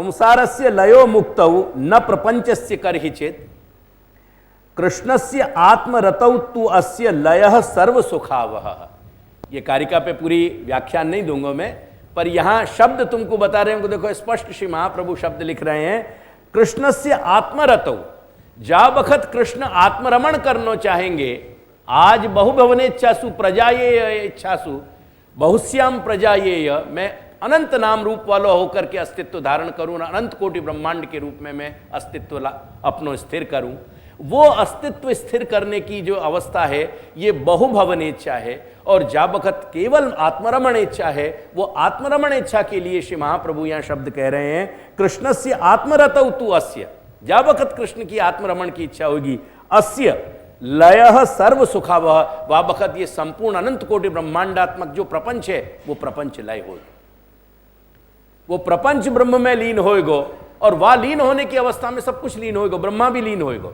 संसारस्य लयो मुक्तौ न प्रपंचस्य करहि चेत कृष्णस्य आत्मरतौ तु अस्य लयः सर्व सुखावह। ये कारिका पे पूरी व्याख्यान नहीं दूंगा मैं, पर यहां शब्द तुमको बता रहे हैं। देखो स्पष्ट श्री महाप्रभु शब्द लिख रहे हैं, कृष्णस्य आत्मरतौ, जा बखत कृष्ण आत्मरमण करना चाहेंगे। आज बहुभवनेच्छासु प्रजाये इच्छासु बहुश्याम प्रजाये, मैं अनंत नाम रूप वाला होकर के अस्तित्व धारण करूं, अनंत कोटि ब्रह्मांड के रूप में मैं अस्तित्व अपनो स्थिर करूं। वो अस्तित्व स्थिर करने की जो अवस्था है ये बहुभवन इच्छा है, और जा बखत केवल आत्मरमण इच्छा है, वो आत्मरमण इच्छा के लिए श्री महाप्रभु यहां शब्द कह रहे हैं, कृष्णस्य आत्मरतौ तु अस्य, जा बखत कृष्ण की आत्मरमण की इच्छा होगी, अस्य लयः सर्व सुखावह, वा बखत ये संपूर्ण अनंत कोटि ब्रह्मांडात्मक जो प्रपंच है वो प्रपंच लय होगा, वो प्रपंच ब्रह्म में लीन होएगो, और वह लीन होने की अवस्था में सब कुछ लीन होएगो, ब्रह्मा भी लीन होएगो,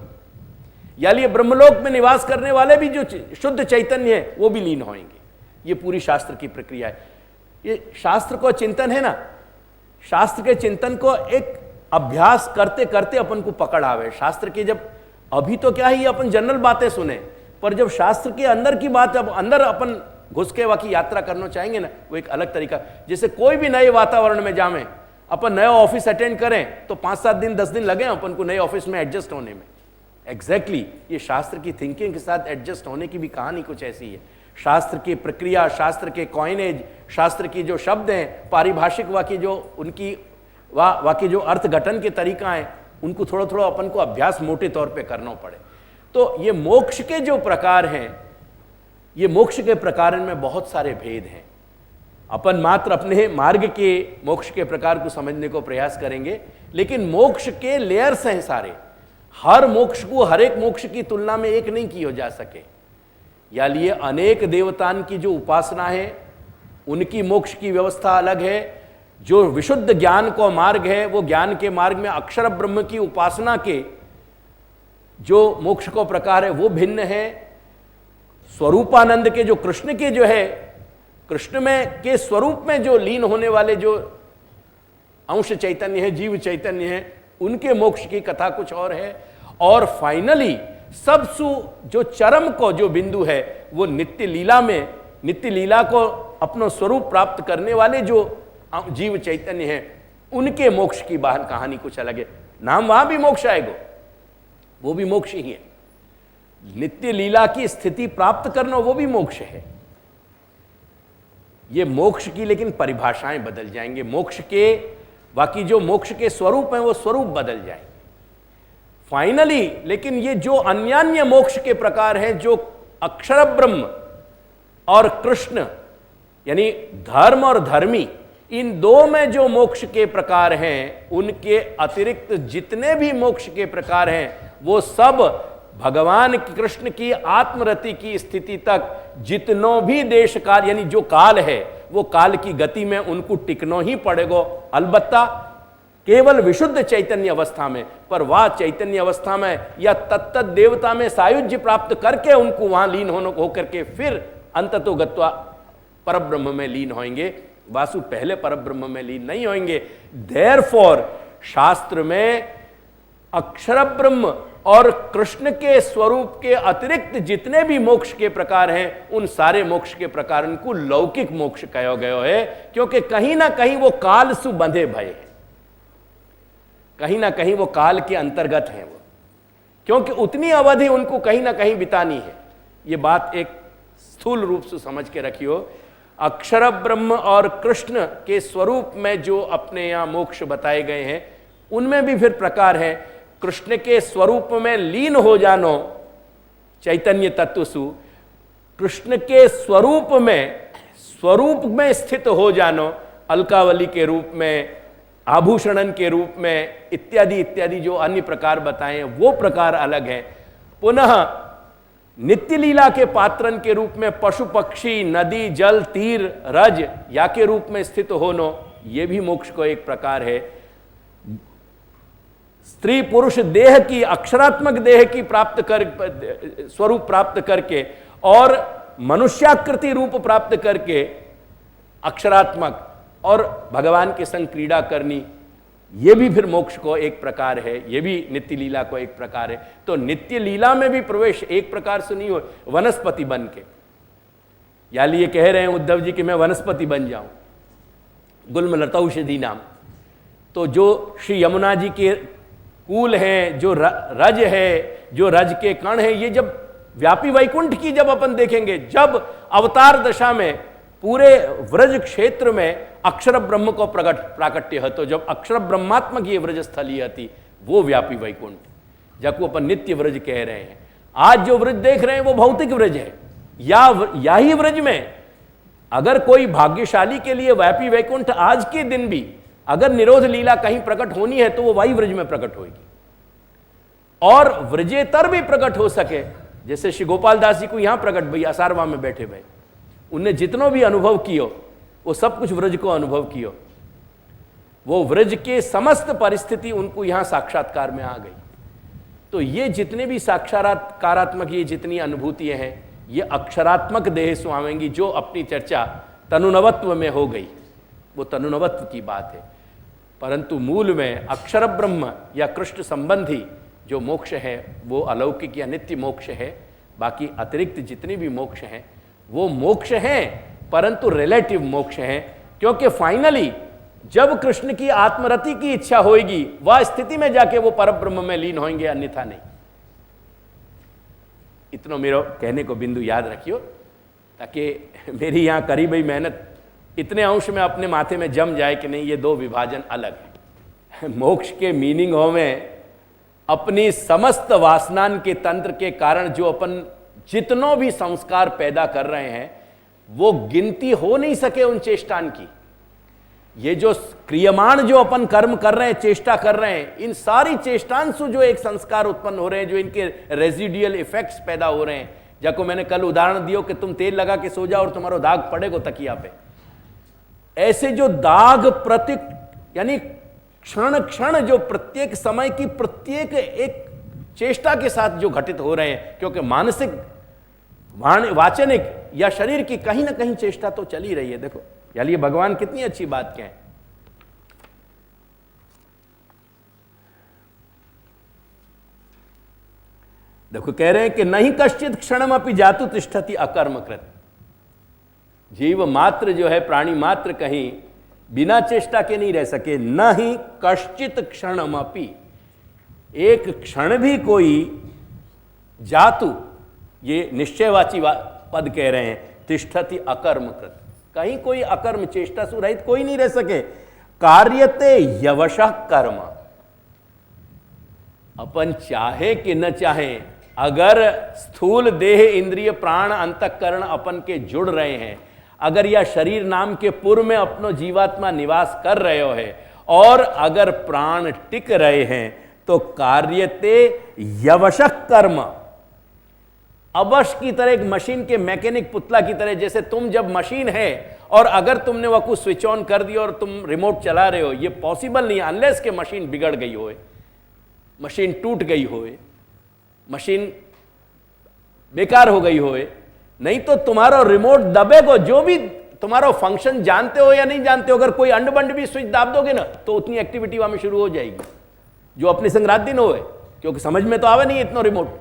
यानी ब्रह्मलोक में निवास करने वाले भी जो शुद्ध चैतन्य है वो भी लीन होंगे। ये पूरी शास्त्र की प्रक्रिया है। ये शास्त्र को चिंतन है ना, शास्त्र के चिंतन को एक अभ्यास करते करते अपन को पकड़ आवे। शास्त्र के जब अभी तो क्या है, ये अपन जनरल बातें सुने, पर जब शास्त्र के अंदर की बात, जब अंदर अपन घुस के वाकी यात्रा करना चाहेंगे ना, वो एक अलग तरीका। जैसे कोई भी नए वातावरण में जावे, अपन नया ऑफिस अटेंड करें तो 5-7 दिन 10 दिन लगे अपन को नए ऑफिस में एडजस्ट होने में। एग्जैक्टली ये शास्त्र की थिंकिंग के साथ एडजस्ट होने की भी कहानी कुछ ऐसी है। शास्त्र की प्रक्रिया, शास्त्र के कॉइनेज, शास्त्र की जो शब्द हैं, पारिभाषिक वाक्य जो उनकी वाक्य जो अर्थ घटन के तरीका है, उनको थोड़ा थोड़ा अपन को अभ्यास मोटे तौर पे करना पड़े। तो ये मोक्ष के जो प्रकार हैं, ये मोक्ष के प्रकार में बहुत सारे भेद हैं। अपन मात्र अपने मार्ग के मोक्ष के प्रकार को समझने को प्रयास करेंगे, लेकिन मोक्ष के लेयर्स हैं सारे। हर मोक्ष को हर एक मोक्ष की तुलना में एक नहीं किया जा सके, या लिए अनेक देवताओं की जो उपासना है उनकी मोक्ष की व्यवस्था अलग है। जो विशुद्ध ज्ञान को मार्ग है, वो ज्ञान के मार्ग में अक्षर ब्रह्म की उपासना के जो मोक्ष को प्रकार है वो भिन्न है। स्वरूपानंद के जो कृष्ण के जो है, कृष्ण में के स्वरूप में जो लीन होने वाले जो अंश चैतन्य है, जीव चैतन्य है, उनके मोक्ष की कथा कुछ और है। और फाइनली सबसु जो चरम को जो बिंदु है, वो नित्य लीला में, नित्य लीला को अपना स्वरूप प्राप्त करने वाले जो जीव चैतन्य है, उनके मोक्ष की बाहर कहानी कुछ अलग है। नाम वहां भी मोक्ष आएगा, वो भी मोक्ष ही है। नित्य लीला की स्थिति प्राप्त करना वो भी मोक्ष है। ये मोक्ष की लेकिन परिभाषाएं बदल जाएंगे। मोक्ष के बाकी जो मोक्ष के स्वरूप हैं वो स्वरूप बदल जाएंगे फाइनली। लेकिन ये जो अन्यान्य मोक्ष के प्रकार हैं, जो अक्षर ब्रह्म और कृष्ण यानी धर्म और धर्मी, इन दो में जो मोक्ष के प्रकार हैं, उनके अतिरिक्त जितने भी मोक्ष के प्रकार हैं वो सब भगवान कृष्ण की आत्मरति की स्थिति तक जितनों भी देश काल यानी जो काल है, वो काल की गति में उनको टिकनो ही पड़ेगा। अलबत्ता केवल विशुद्ध चैतन्य अवस्था में, पर वह चैतन्य अवस्था में या तत्त देवता में सायुज्य प्राप्त करके उनको वहां लीन होकर के फिर अंततो गत्वा परब्रह्म में लीन होंगे। वासु पहले परब्रह्म में लीन नहीं होंगे। देयरफॉर शास्त्र में अक्षर ब्रह्म और कृष्ण के स्वरूप के अतिरिक्त जितने भी मोक्ष के प्रकार हैं, उन सारे मोक्ष के प्रकार को लौकिक मोक्ष कहा गया है, क्योंकि कहीं ना कहीं वो काल सु बंधे भय है, कहीं ना कहीं वो काल के अंतर्गत हैं वो, क्योंकि उतनी अवधि उनको कहीं ना कहीं बितानी है। ये बात एक स्थूल रूप से समझ के रखियो। अक्षर ब्रह्म और कृष्ण के स्वरूप में जो अपने यहां मोक्ष बताए गए हैं, उनमें भी फिर प्रकार है। कृष्ण के स्वरूप में लीन हो जानो चैतन्य तत्व सु, कृष्ण के स्वरूप में स्थित हो जानो अलकावली के रूप में, आभूषणन के रूप में, इत्यादि इत्यादि जो अन्य प्रकार बताए हैं वो प्रकार अलग है। पुनः नित्य लीला के पात्रन के रूप में पशु पक्षी, नदी, जल, तीर, रज या के रूप में स्थित होनो, ये भी मोक्ष को एक प्रकार है। स्त्री पुरुष देह की, अक्षरात्मक देह की प्राप्त कर स्वरूप प्राप्त करके और मनुष्याकृति रूप प्राप्त करके अक्षरात्मक और भगवान के संग क्रीड़ा करनी, ये भी फिर मोक्ष को एक प्रकार है, ये भी नित्य लीला को एक प्रकार है। तो नित्य लीला में भी प्रवेश एक प्रकार से नहीं हो वनस्पति बन के, यानी ये कह रहे हैं उद्धव जी कि मैं वनस्पति बन जाऊं, गुल्मलतौषधि नाम। तो जो श्री यमुना जी के कूल हैं, जो रज है, जो रज के कण हैं, ये जब व्यापी वैकुंठ की जब अपन देखेंगे, जब अवतार दशा में पूरे व्रज क्षेत्र में अक्षर ब्रह्म को प्राकट्य है, तो जब अक्षर ब्रह्मात्मक ये व्रज स्थली थी, वो व्यापी वैकुंठ, जब अपन नित्य व्रज कह रहे हैं। आज जो व्रज देख रहे हैं वो भौतिक व्रज है, या ही व्रज में अगर कोई भाग्यशाली के लिए व्यापी वैकुंठ आज के दिन भी अगर निरोध लीला कहीं प्रकट होनी है तो वो वही व्रज में प्रकट होगी। और व्रजेतर भी प्रकट हो सके, जैसे श्री गोपाल दास जी को यहां प्रकट भई असारवा में बैठे हुए, उनने जितनो भी अनुभव कियो वो सब कुछ व्रज को अनुभव कियो, वो व्रज के समस्त परिस्थिति उनको यहां साक्षात्कार में आ गई। तो ये जितने भी साक्षात्कारात्मक ये जितनी अनुभूतियां हैं, ये अक्षरात्मक देह स्वामेंगी, जो अपनी चर्चा तनुनवत्व में हो गई, वो तनुनवत्व की बात है। परंतु मूल में अक्षर ब्रह्म या कृष्ण संबंधी जो मोक्ष है वो अलौकिक या नित्य मोक्ष है। बाकी अतिरिक्त जितने भी मोक्ष हैं वो मोक्ष हैं, परंतु रिलेटिव मोक्ष हैं, क्योंकि फाइनली जब कृष्ण की आत्मरति की इच्छा होगी वह स्थिति में जाके वो परब्रह्म में लीन होंगे, अन्यथा नहीं। इतना मेरा कहने को बिंदु याद रखियो, ताकि मेरी यहाँ करी गई मेहनत इतने अंश में अपने माथे में जम जाए कि नहीं, ये दो विभाजन अलग है। मोक्ष के मीनिंग हो में अपनी समस्त वासनान के तंत्र के कारण जो अपन जितनों भी संस्कार पैदा कर रहे हैं वो गिनती हो नहीं सके उन चेष्टान की। ये जो क्रियमाण जो अपन कर्म कर रहे हैं, चेष्टा कर रहे हैं, इन सारी चेष्टांशु जो एक संस्कार उत्पन्न हो रहे हैं, जो इनके रेजिडियल इफेक्ट्स पैदा हो रहे हैं, जबको मैंने कल उदाहरण दियो कि तुम तेल लगा के सो जाओ और तुम्हारा दाग पड़ेगा तकिया पे, ऐसे जो दाग प्रति यानी क्षण क्षण जो प्रत्येक समय की प्रत्येक एक चेष्टा के साथ जो घटित हो रहे हैं, क्योंकि मानसिक वाचनिक या शरीर की कहीं ना कहीं चेष्टा तो चली रही है। देखो यार ये भगवान कितनी अच्छी बात कहें। देखो कह रहे हैं कि नहीं कश्चित क्षणम अपि जातु तिष्ठति अकर्मकृत। जीव मात्र जो है, प्राणी मात्र कहीं बिना चेष्टा के नहीं रह सके। न ही कश्चित क्षणम अपि, एक क्षण भी कोई जातु, ये निश्चयवाची पद कह रहे हैं, तिष्ठति अकर्मकृत, कहीं कोई अकर्म चेष्टा सुरहित कोई नहीं रह सके। कार्यते यवशः कर्म, अपन चाहे कि न चाहे, अगर स्थूल देह इंद्रिय प्राण अंतःकरण अपन के जुड़ रहे हैं, अगर यह शरीर नाम के पुर में अपनो जीवात्मा निवास कर रहे हो है, और अगर प्राण टिक रहे हैं, तो कार्यते यवशः कर्म, अवश्य की तरह, एक मशीन के मैकेनिक पुतला की तरह, जैसे तुम जब मशीन है और अगर तुमने वह कुछ स्विच ऑन कर दिया और तुम रिमोट चला रहे हो, ये पॉसिबल नहीं अनलेस के मशीन बिगड़ गई होए, मशीन टूट गई होए, मशीन बेकार हो गई होए, नहीं तो तुम्हारा रिमोट दबेगा, जो भी तुम्हारा फंक्शन जानते हो या नहीं जानते हो, अगर कोई अंड बंड भी स्विच दाब दोगे ना तो उतनी एक्टिविटी वहां में शुरू हो जाएगी जो अपने संग्रात दिन होए, क्योंकि समझ में तो आवे नहीं इतना रिमोट,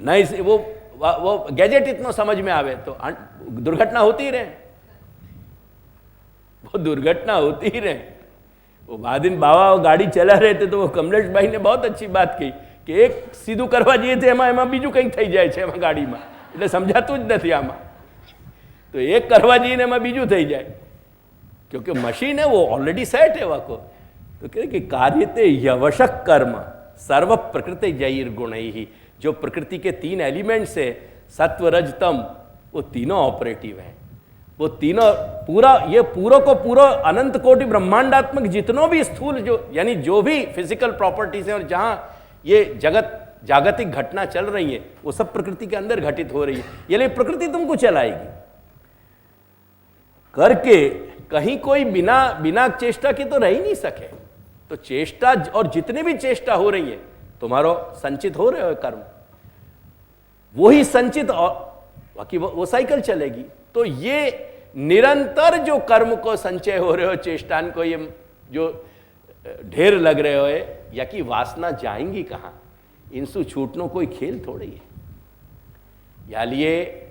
नहीं वो गैजेट इतना समझ में आवे तो दुर्घटना होती ही रहे, वो दुर्घटना होती ही रहे। वो बादिन बाबा वो गाड़ी चला रहे थे तो वो कमलेश भाई ने बहुत अच्छी बात कही कि एक सीधू करवा जઈએ थे एમાં બીજું કંઈક થઈ જાય છે એમાં ગાડીમાં, એટલે સમજાતું જ નથી આમાં, તો એક કરવા જઈએ ને એમાં બીજું થઈ જાય, क्योंकि मशीन है वो ऑलरेडी सेट है वह को। तो कह कि कार्यते यवशः कर्म सर्व प्रकृति जैर गुण ही, जो प्रकृति के तीन एलिमेंट्स है सत्व रज तम, वो तीनों ऑपरेटिव हैं, वो तीनों पूरा, ये पूरा को पूरा अनंत कोटि ब्रह्मांडात्मक जितनों भी स्थूल जो यानी जो भी फिजिकल प्रॉपर्टीज हैं और जहां ये जागतिक घटना चल रही है वो सब प्रकृति के अंदर घटित हो रही है। यानी प्रकृति तुमको चलाएगी करके, कहीं कोई बिना चेष्टा के तो रह ही नहीं सके। तो चेष्टा और जितनी भी चेष्टा हो रही है तुम्हारो संचित हो रहे हो कर्म, वही संचित और बाकी वो साइकिल चलेगी। तो ये निरंतर जो कर्म को संचय हो रहे हो, चेष्टान को, ये जो ढेर लग रहे होए या कि वासना जाएंगी कहाँ, इनसु छूटनो कोई खेल थोड़ी है। या लिए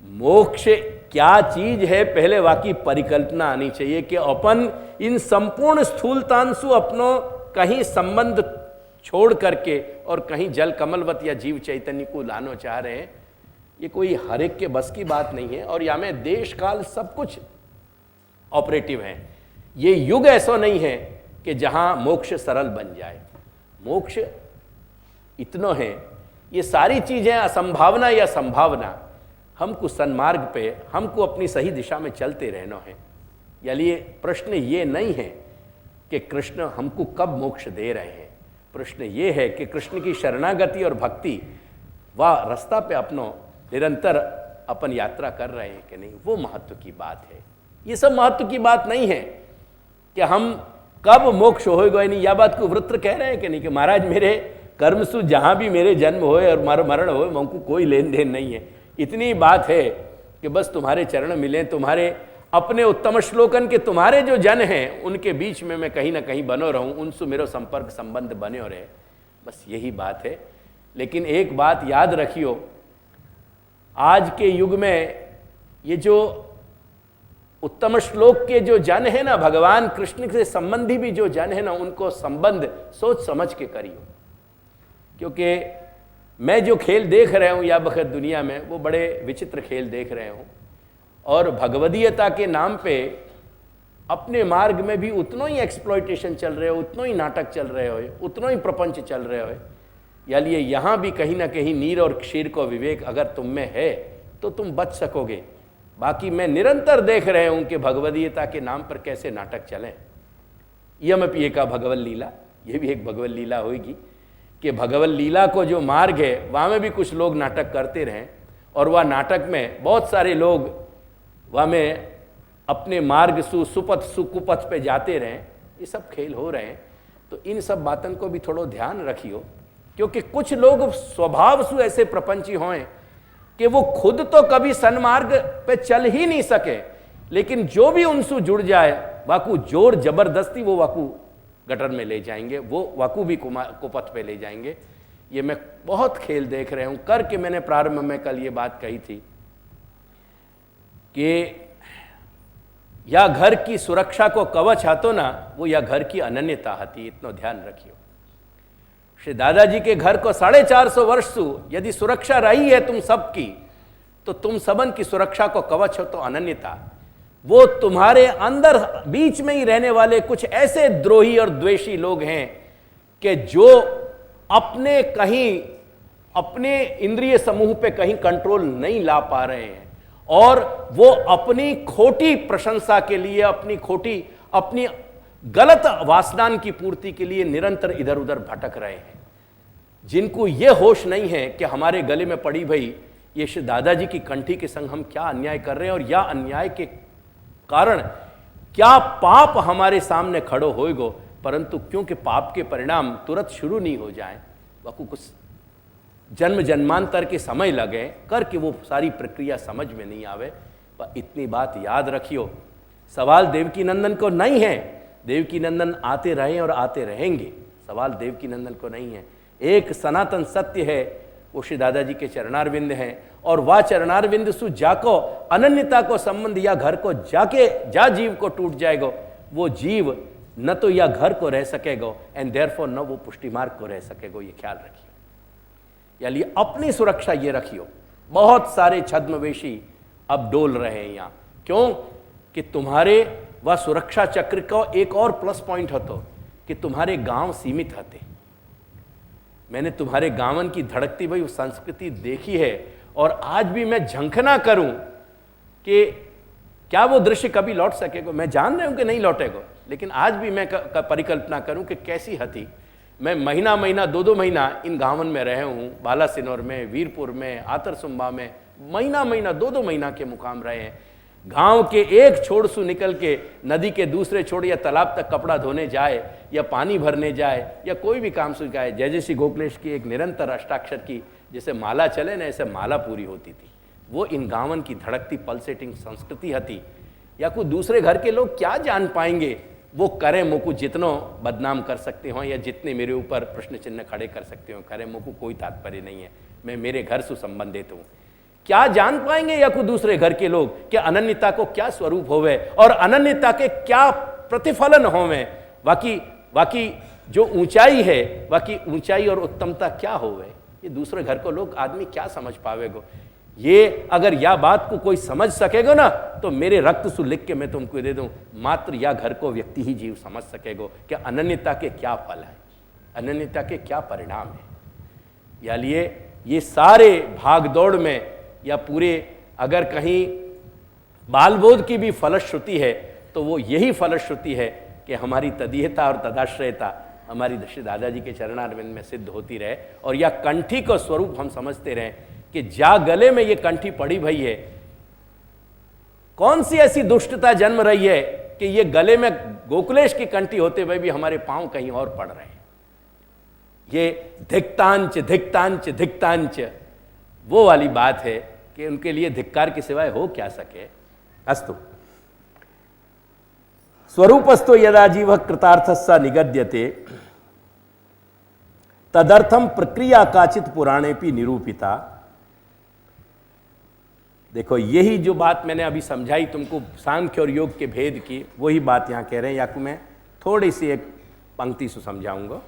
मोक्ष क्या चीज है, पहले वाकई परिकल्पना आनी चाहिए कि अपन इन संपूर्ण स्थूलतांशु अपनो कहीं संबंध छोड़ करके और कहीं जल कमलवत या जीव चैतन्य को लाना चाह रहे हैं। ये कोई हर एक के बस की बात नहीं है। और या में देश काल सब कुछ ऑपरेटिव है। ये युग ऐसा नहीं है कि जहां मोक्ष सरल बन जाए। मोक्ष इतना है, ये सारी चीजें असंभावना या संभावना, हमको सन्मार्ग पे, हमको अपनी सही दिशा में चलते रहना है। यानी प्रश्न ये नहीं है कि कृष्ण हमको कब मोक्ष दे रहे हैं, प्रश्न ये है कि कृष्ण की शरणागति और भक्ति व रास्ता पे अपनो निरंतर अपन यात्रा कर रहे हैं कि नहीं, वो महत्व की बात है। ये सब महत्व की बात नहीं है कि हम कब मोक्ष होएगा नहीं। यह बात को वृत्र कह रहे हैं कि नहीं कि महाराज मेरे कर्मसु जहाँ भी मेरे जन्म होए और मरण होए हमको कोई लेन देन नहीं है। इतनी बात है कि बस तुम्हारे चरण मिले, तुम्हारे अपने उत्तम श्लोकन के तुम्हारे जो जन हैं उनके बीच में मैं कहीं ना कहीं बनो रहूं, उनसे मेरा संपर्क संबंध बने रहे, बस यही बात है। लेकिन एक बात याद रखियो, आज के युग में ये जो उत्तम श्लोक के जो जन है ना, भगवान कृष्ण से संबंधी भी जो जन है ना, उनको संबंध सोच समझ के करियो। क्योंकि मैं जो खेल देख रहा हूँ या बखत दुनिया में, वो बड़े विचित्र खेल देख रहे हूँ। और भगवदीयता के नाम पे अपने मार्ग में भी उतना ही एक्सप्लॉयटेशन चल रहे हो, उतना ही नाटक चल रहे हो, उतना ही प्रपंच चल रहे हो। या लिए यहाँ भी कहीं ना कहीं नीर और क्षीर को विवेक अगर तुम में है तो तुम बच सकोगे। बाकी मैं निरंतर देख रहे हूँ कि भगवदीयता के नाम पर कैसे नाटक चलें। यमपि एका भगवत लीला, ये भी एक भगवत लीला होगी कि भगवत लीला को जो मार्ग है वहाँ में भी कुछ लोग नाटक करते रहें, और वह नाटक में बहुत सारे लोग वहाँ में अपने मार्ग सुपथ सुकुपथ पे जाते रहें। ये सब खेल हो रहे हैं। तो इन सब बातों को भी थोड़ा ध्यान रखियो, क्योंकि कुछ लोग स्वभाव से ऐसे प्रपंची हों कि वो खुद तो कभी सन्मार्ग पे चल ही नहीं सके, लेकिन जो भी उनसे जुड़ जाए वाकू जोर जबरदस्ती वो वाकू गटर में ले जाएंगे, वो वाकू भी कुपथ पे ले जाएंगे। ये मैं बहुत खेल देख रहे हूँ। करके मैंने प्रारंभ में कल ये बात कही थी कि या घर की सुरक्षा को कवच हाथो ना, वो या घर की अनन्यता हती। इतना ध्यान रखियो। श्री दादाजी के घर को 450 वर्ष सु यदि सुरक्षा रही है तुम सबकी, तो तुम सबन की सुरक्षा को कवच हो तो अनन्यता। वो तुम्हारे अंदर बीच में ही रहने वाले कुछ ऐसे द्रोही और द्वेषी लोग हैं कि जो अपने कहीं अपने इंद्रिय समूह पे कहीं कंट्रोल नहीं ला पा रहे हैं, और वो अपनी खोटी प्रशंसा के लिए, अपनी गलत वासनान की पूर्ति के लिए निरंतर इधर उधर भटक रहे हैं। जिनको ये होश नहीं है कि हमारे गले में पड़ी भई ये श्री दादाजी की कंठी के संग हम क्या अन्याय कर रहे हैं, और या अन्याय के कारण क्या पाप हमारे सामने खड़ो होएगो। परंतु क्योंकि पाप के परिणाम तुरंत शुरू नहीं हो जाए, वाकू कुछ जन्म जन्मांतर के समय लगे करके वो सारी प्रक्रिया समझ में नहीं आवे। पर इतनी बात याद रखियो, सवाल देवकी नंदन को नहीं है। देवकी नंदन आते रहे और आते रहेंगे, सवाल देवकी नंदन को नहीं है। एक सनातन सत्य है, वो श्री दादाजी के चरणारविंद हैं, और वह चरणारविंद सु जाको अनन्यता को संबंध या घर को जाके जा जीव को टूट जाएगा, वो जीव न तो या घर को रह सकेगा एंड देयरफॉर न वो पुष्टि मार्ग को रह सकेगा। ये ख्याल रखियो। यानी अपनी सुरक्षा ये रखियो। बहुत सारे छद्मवेशी अब डोल रहे हैं यहाँ, क्यों कि तुम्हारे वह सुरक्षा चक्र का एक और प्लस पॉइंट होतो कि तुम्हारे गांव सीमित हते। मैंने तुम्हारे गांवन की धड़कती हुई संस्कृति देखी है, और आज भी मैं झंखना करूं कि क्या वो दृश्य कभी लौट सकेगा। मैं जान रहा हूं कि नहीं लौटेगा, लेकिन आज भी मैं परिकल्पना करूं कि कैसी हती। मैं महीना महीना 2-2 महीना इन गांवन में रहे हूं, बालासिनोर में, वीरपुर में, आतरसुम्बा में महीना 2-2 महीना के मुकाम रहे हैं। गांव के एक छोर से निकल के नदी के दूसरे छोर या तालाब तक कपड़ा धोने जाए या पानी भरने जाए या कोई भी काम से जाए, जय जय श्री गोखलेश की एक निरंतर अष्टाक्षर की जैसे माला चले ना, ऐसे माला पूरी होती थी। वो इन गांवन की धड़कती पल्सेटिंग संस्कृति हती। या कोई दूसरे घर के लोग क्या जान पाएंगे वो करे मुकु जितनो बदनाम कर सकते हो या जितने मेरे ऊपर प्रश्न चिन्ह खड़े कर सकते हो, करे मुकु कोई तात्पर्य नहीं है। मैं मेरे घर से संबंधित हूं। क्या जान पाएंगे या कोई दूसरे घर के लोग कि अनन्यता को क्या स्वरूप होवे और अनन्यता के क्या प्रतिफलन होवे, बाकी जो ऊंचाई है, बाकी ऊंचाई और उत्तमता क्या होवे, ये दूसरे घर को लोग आदमी क्या समझ पावेगो। ये अगर या बात को कोई समझ सकेगा ना तो मेरे रक्त से लिख के मैं तुमको दे दूं, मात्र या घर को व्यक्ति ही जीव समझ सकेगो कि अनन्यता के क्या फल है, अनन्यता के क्या परिणाम है। या लिए ये सारे भागदौड़ में या पूरे अगर कहीं बालबोध की भी फलश्रुति है तो वो यही फलश्रुति है कि हमारी तदीयता और तदाश्रयता हमारी श्री दादाजी के चरणारविंद में सिद्ध होती रहे और या कंठी का स्वरूप हम समझते रहें कि जा गले में ये कंठी पड़ी भई है, कौन सी ऐसी दुष्टता जन्म रही है कि ये गले में गोकुलेश की कंठी होते हुए भी हमारे पांव कहीं और पड़ रहे हैं। ये धिक्तांच धिक्तांच धिक्तांच वो वाली बात है कि उनके लिए धिक्कार के सिवाय हो क्या सके। अस्तु स्वरूपस्थो यदा जीव कृतार्थस्सा निगद्यते तदर्थम प्रक्रिया काचित पुराणेपि निरूपिता। देखो यही जो बात मैंने अभी समझाई तुमको सांख्य और योग के भेद की, वही बात यहां कह रहे हैं, या को मैं थोड़ी सी एक पंक्ति से समझाऊंगा।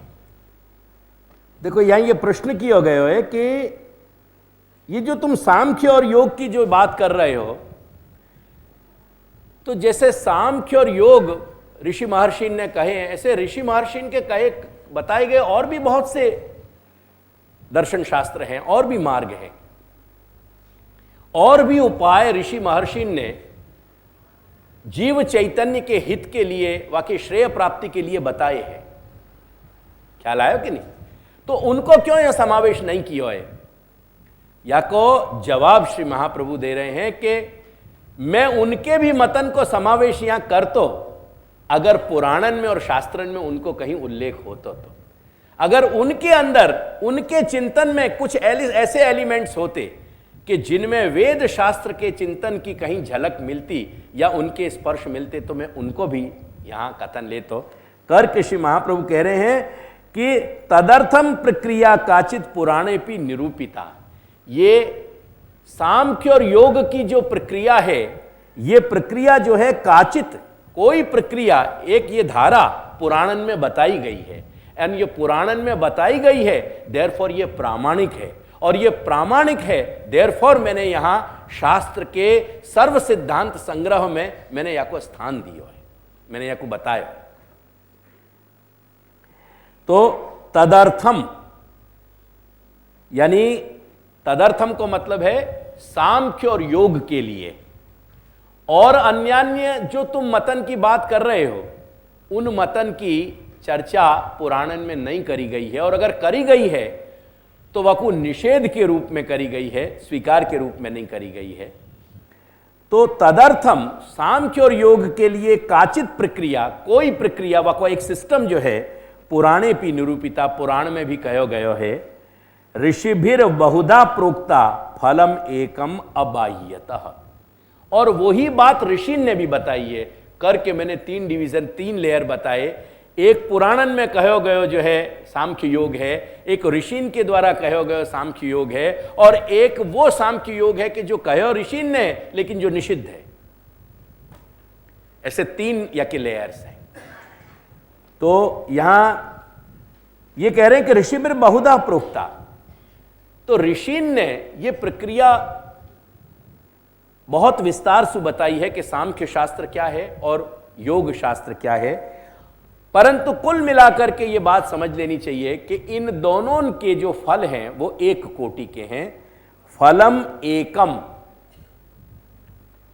देखो यहां ये प्रश्न किया गया है कि ये जो तुम सांख्य और योग की जो बात कर रहे हो, तो जैसे सांख्य और योग ऋषि महर्षि ने कहे हैं, ऐसे ऋषि महर्षि के कहे बताए गए और भी बहुत से दर्शन शास्त्र हैं और भी मार्ग हैं और भी उपाय ऋषि महर्षि ने जीव चैतन्य के हित के लिए, वाकई श्रेय प्राप्ति के लिए बताए हैं। ख्याल आया कि नहीं? तो उनको क्यों यह समावेश नहीं किया है? या को जवाब श्री महाप्रभु दे रहे हैं कि मैं उनके भी मतन को समावेश यहां कर तो अगर पुराणन में और शास्त्रन में उनको कहीं उल्लेख होता तो अगर उनके अंदर उनके चिंतन में कुछ ऐसे एलिमेंट्स होते कि जिनमें वेद शास्त्र के चिंतन की कहीं झलक मिलती या उनके स्पर्श मिलते तो मैं उनको भी यहां कथन ले तो कर श्री महाप्रभु कह रहे हैं कि तदर्थम प्रक्रिया काचित पुराणे भी निरूपिता। ये सांख्य और योग की जो प्रक्रिया है, ये प्रक्रिया जो है काचित कोई प्रक्रिया एक ये धारा पुराणन में बताई गई है एंड ये पुराणन में बताई गई है, देयरफॉर ये प्रामाणिक है और ये प्रामाणिक है, देयरफॉर मैंने यहां शास्त्र के सर्व सिद्धांत संग्रह में मैंने या को स्थान दिया है, मैंने या को बताया। तो तदर्थम यानी तदर्थम को मतलब है सांख्य और योग के लिए, और अन्यान्य जो तुम मतन की बात कर रहे हो उन मतन की चर्चा पुराणन में नहीं करी गई है और अगर करी गई है तो वह को निषेध के रूप में करी गई है, स्वीकार के रूप में नहीं करी गई है। तो तदर्थम सांख्य और योग के लिए काचित प्रक्रिया, कोई प्रक्रिया व कोई एक सिस्टम जो है पुराणे भी निरूपिता, पुराण में भी कहो गयो है। ऋषिभिर बहुधा प्रोक्ता फलम एकम अबाह्यतः, और वही बात ऋषि ने भी बताई है करके मैंने 3 डिवीजन 3 लेयर बताए। एक पुराणन में कहो गयो जो है सांख्य योग है, एक ऋषि के द्वारा कहो गयो सांख्य योग है, और एक वो सांख्य योग है कि जो कहो ऋषि ने लेकिन जो निषिद्ध है। ऐसे 3 या के लेयर्स हैं। तो यहां ये कह रहे हैं कि ऋषि में बहुधा प्रोक्ता, तो ऋषि ने ये प्रक्रिया बहुत विस्तार से बताई है कि सांख्य शास्त्र क्या है और योग शास्त्र क्या है, परंतु कुल मिलाकर के ये बात समझ लेनी चाहिए कि इन दोनों के जो फल हैं वो एक कोटि के हैं। फलम एकम,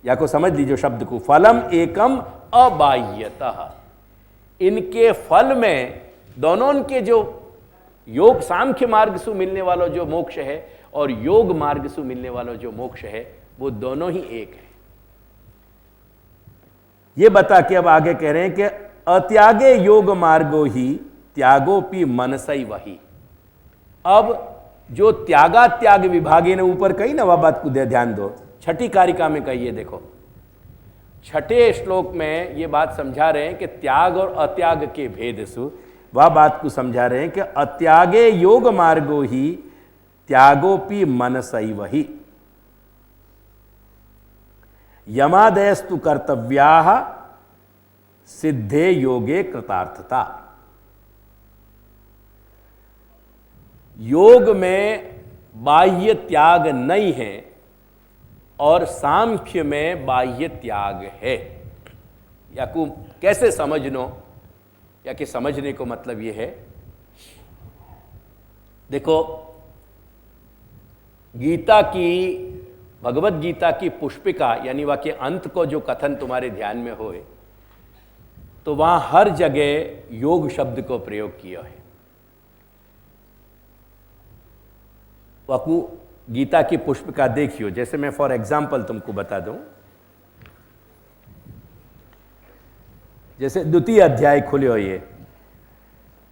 या को समझ लीजिए शब्द को, फलम एकम अबाह्यतः, इनके फल में दोनों के जो योग सांख्य मार्ग से मिलने वाला जो मोक्ष है और योग मार्ग से मिलने वाला जो मोक्ष है वो दोनों ही एक है। ये बता के अब आगे कह रहे हैं कि अत्यागे योग मार्गो ही त्यागोपि मनसई वही। अब जो त्यागा त्याग विभागे ने ऊपर कही ना, वह बात को ध्यान दो, छठी कारिका में कही है। देखो छठे श्लोक में ये बात समझा रहे हैं कि त्याग और अत्याग के भेद सु, वह बात को समझा रहे हैं कि अत्यागे योग मार्गो ही त्यागोपि मनसैव ही यमादयस्तु कर्तव्याः सिद्धे योगे कृतार्थता। योग में बाह्य त्याग नहीं है और सांख्य में बाह्य त्याग है। या को कैसे समझनो, या कि समझने को मतलब यह है, देखो गीता की, भगवत गीता की पुष्पिका यानी वह के अंत को जो कथन तुम्हारे ध्यान में होए, तो वहां हर जगह योग शब्द को प्रयोग किया है। वकु गीता की पुष्पिका देखियो, जैसे मैं फॉर एग्जाम्पल तुमको बता दूं, जैसे द्वितीय अध्याय खुले हो ये,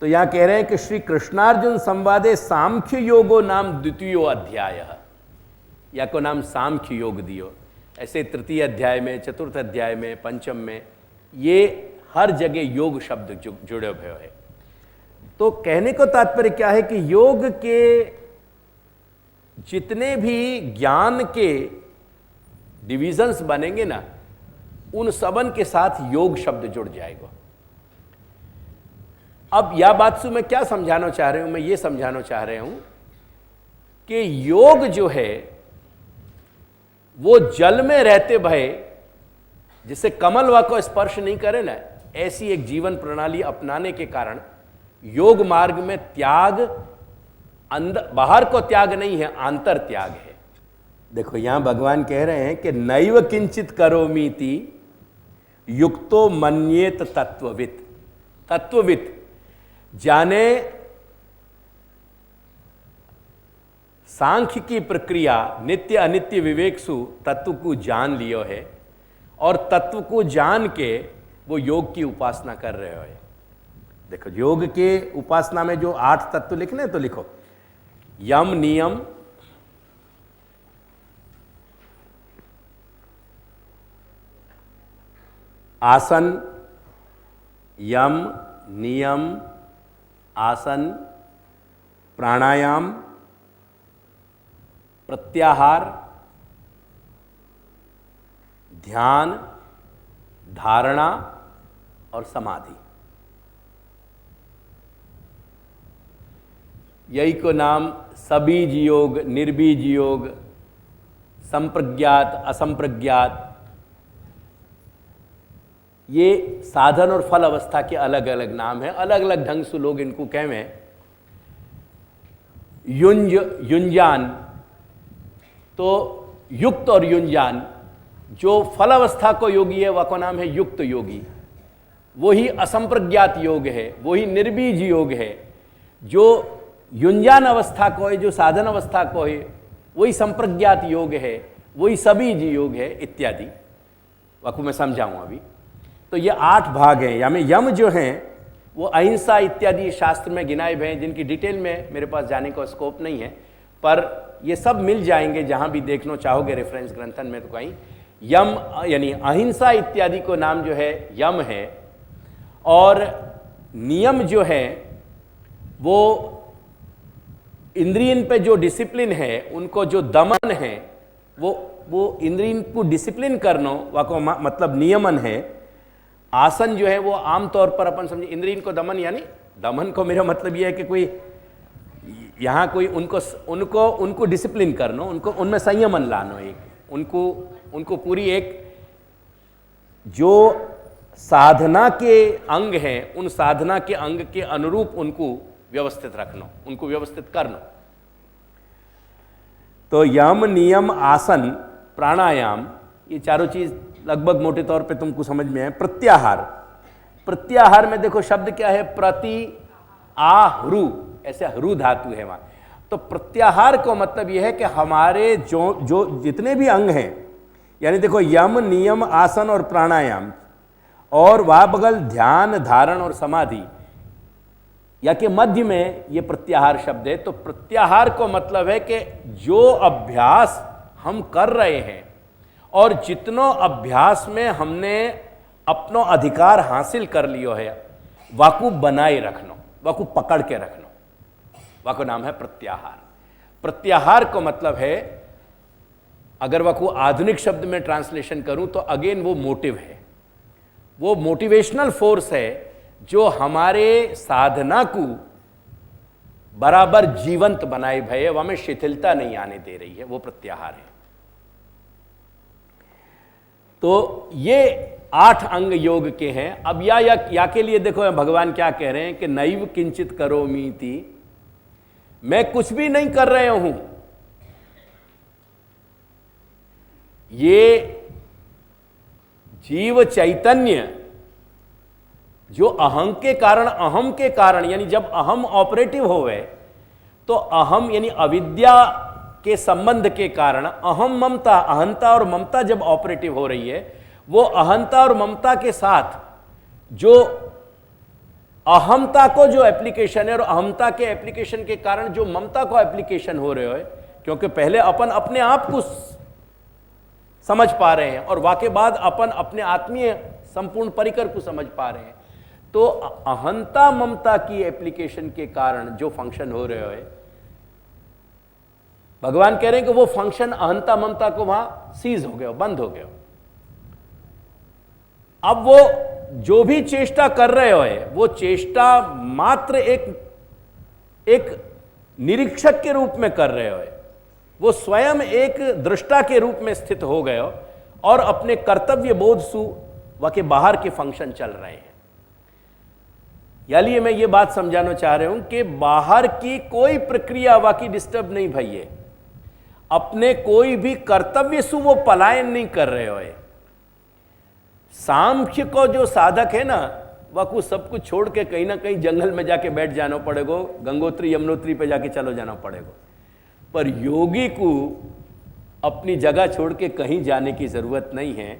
तो यहां कह रहे हैं कि श्री कृष्णार्जुन संवादे सांख्य योगो नाम द्वितीयो अध्याय, या को नाम सांख्य योग दियो। ऐसे तृतीय अध्याय में, चतुर्थ अध्याय में, पंचम में, ये हर जगह योग शब्द जुड़े हुए हैं। तो कहने को तात्पर्य क्या है कि योग के जितने भी ज्ञान के डिविजन्स बनेंगे ना, उन सबन के साथ योग शब्द जुड़ जाएगा। अब यह बात से मैं क्या समझाना चाह रहा हूं, मैं ये समझाना चाह रहा हूं कि योग जो है वो जल में रहते भय, जिससे कमलवा को स्पर्श नहीं करे ना, ऐसी एक जीवन प्रणाली अपनाने के कारण योग मार्ग में त्याग अंदर बाहर को त्याग नहीं है, आंतर त्याग है। देखो यहां भगवान कह रहे हैं कि नैव किंचित करोमीति युक्तो मन्येत तत्ववित्। तत्ववित् जाने सांख्य की प्रक्रिया नित्य अनित्य विवेकसु तत्व को जान लियो है, और तत्व को जान के वो योग की उपासना कर रहे हो। देखो योग के उपासना में जो 8 तत्व लिखने, तो लिखो यम नियम, आसन, यम नियम आसन, प्राणायाम, प्रत्याहार, ध्यान, धारणा और समाधि। यही को नाम सबीज योग, निर्बीज योग, संप्रज्ञात, असंप्रज्ञात, ये साधन और फल अवस्था के अलग अलग नाम हैं। अलग अलग ढंग से लोग इनको कहें। युंज, युंजान, तो युक्त और युंजान, जो फल अवस्था को योगी है वह को नाम है युक्त योगी, वही असंप्रज्ञात योग है, वही निर्बीज योग है। जो युंजान अवस्था को है, जो साधन अवस्था को है, वही संप्रज्ञात योग है, वही सबीज योग है इत्यादि। वह मैं समझाऊं अभी। तो ये 8 भाग हैं। यानी यम जो हैं वो अहिंसा इत्यादि शास्त्र में गिनाए हुए हैं, जिनकी डिटेल में मेरे पास जाने का स्कोप नहीं है, पर ये सब मिल जाएंगे जहां भी देखना चाहोगे रेफरेंस ग्रंथन में। तो कहीं यम यानी अहिंसा इत्यादि को नाम जो है यम है, और नियम जो है वो इंद्रियन पे जो डिसिप्लिन है, उनको जो दमन है, वो इंद्रियन को डिसिप्लिन करना वा को मतलब नियमन है। आसन जो है वो आमतौर पर अपन समझे इंद्रियन को दमन, यानी दमन को मेरा मतलब ये है कि कोई यहाँ कोई उनको डिसिप्लिन करना, उनको उनमें संयमन लाना, एक उनको पूरी एक जो साधना के अंग हैं, उन साधना के अंग के अनुरूप उनको व्यवस्थित रखना, उनको व्यवस्थित करना। तो यम, नियम, आसन, प्राणायाम, ये चारों चीज लगभग मोटे तौर पे तुमको समझ में है। प्रत्याहार, प्रत्याहार में देखो शब्द क्या है, प्रति आहरु, ऐसे हरू धातु है वहां। तो प्रत्याहार को मतलब यह है कि हमारे जो जितने भी अंग हैं, यानी देखो यम, नियम, आसन और प्राणायाम, और वह बगल ध्यान, धारण और समाधि, या कि मध्य में ये प्रत्याहार शब्द है। तो प्रत्याहार को मतलब है कि जो अभ्यास हम कर रहे हैं और जितनो अभ्यास में हमने अपनो अधिकार हासिल कर लियो है वाकू बनाए रखनो, वाकू पकड़ के रखनो, वाकू नाम है प्रत्याहार। प्रत्याहार को मतलब है, अगर वाकू आधुनिक शब्द में ट्रांसलेशन करूं तो अगेन वो मोटिव है, वो मोटिवेशनल फोर्स है जो हमारे साधना को बराबर जीवंत बनाए भय, वह में शिथिलता नहीं आने दे रही है, वो प्रत्याहार है। तो ये 8 अंग योग के हैं। अब या के लिए देखो भगवान क्या कह रहे हैं कि नैव किंचित करोमीति, मैं कुछ भी नहीं कर रहे हूं। ये जीव चैतन्य जो अहं के कारण, अहम के कारण, यानी जब अहम ऑपरेटिव होवे तो अहम यानी अविद्या के संबंध के कारण अहम ममता, अहंता और ममता जब ऑपरेटिव हो रही है, वो अहंता और ममता के साथ जो अहमता को जो एप्लीकेशन है और अहमता के एप्लीकेशन के कारण जो ममता को एप्लीकेशन हो रहे हो, क्योंकि पहले अपन अपने आप को समझ पा रहे हैं और वाके बाद अपन अपने आत्मीय संपूर्ण परिकर को समझ पा रहे हैं, तो अहंता ममता की एप्लीकेशन के कारण जो फंक्शन हो रहे हो, भगवान कह रहे हैं कि वो फंक्शन अहंता ममता को वहां सीज हो गया, बंद हो गया। अब वो जो भी चेष्टा कर रहे हो, वो चेष्टा मात्र एक निरीक्षक के रूप में कर रहे हो, वो स्वयं एक दृष्टा के रूप में स्थित हो गए हो और अपने कर्तव्य बोध सु वाके बाहर के फंक्शन चल रहे हैं। यानी मैं ये बात समझाना चाह रहा हूं कि बाहर की कोई प्रक्रिया वाकी डिस्टर्ब नहीं भइए, अपने कोई भी कर्तव्य सु वो पलायन नहीं कर रहे हो। सांख्य को जो साधक है ना, वह कुछ सब कुछ छोड़ के कहीं ना कहीं जंगल में जाके बैठ जाना पड़ेगा, गंगोत्री यमुनोत्री पे जाके चलो जाना पड़ेगा। पर योगी को अपनी जगह छोड़ के कहीं जाने की जरूरत नहीं है।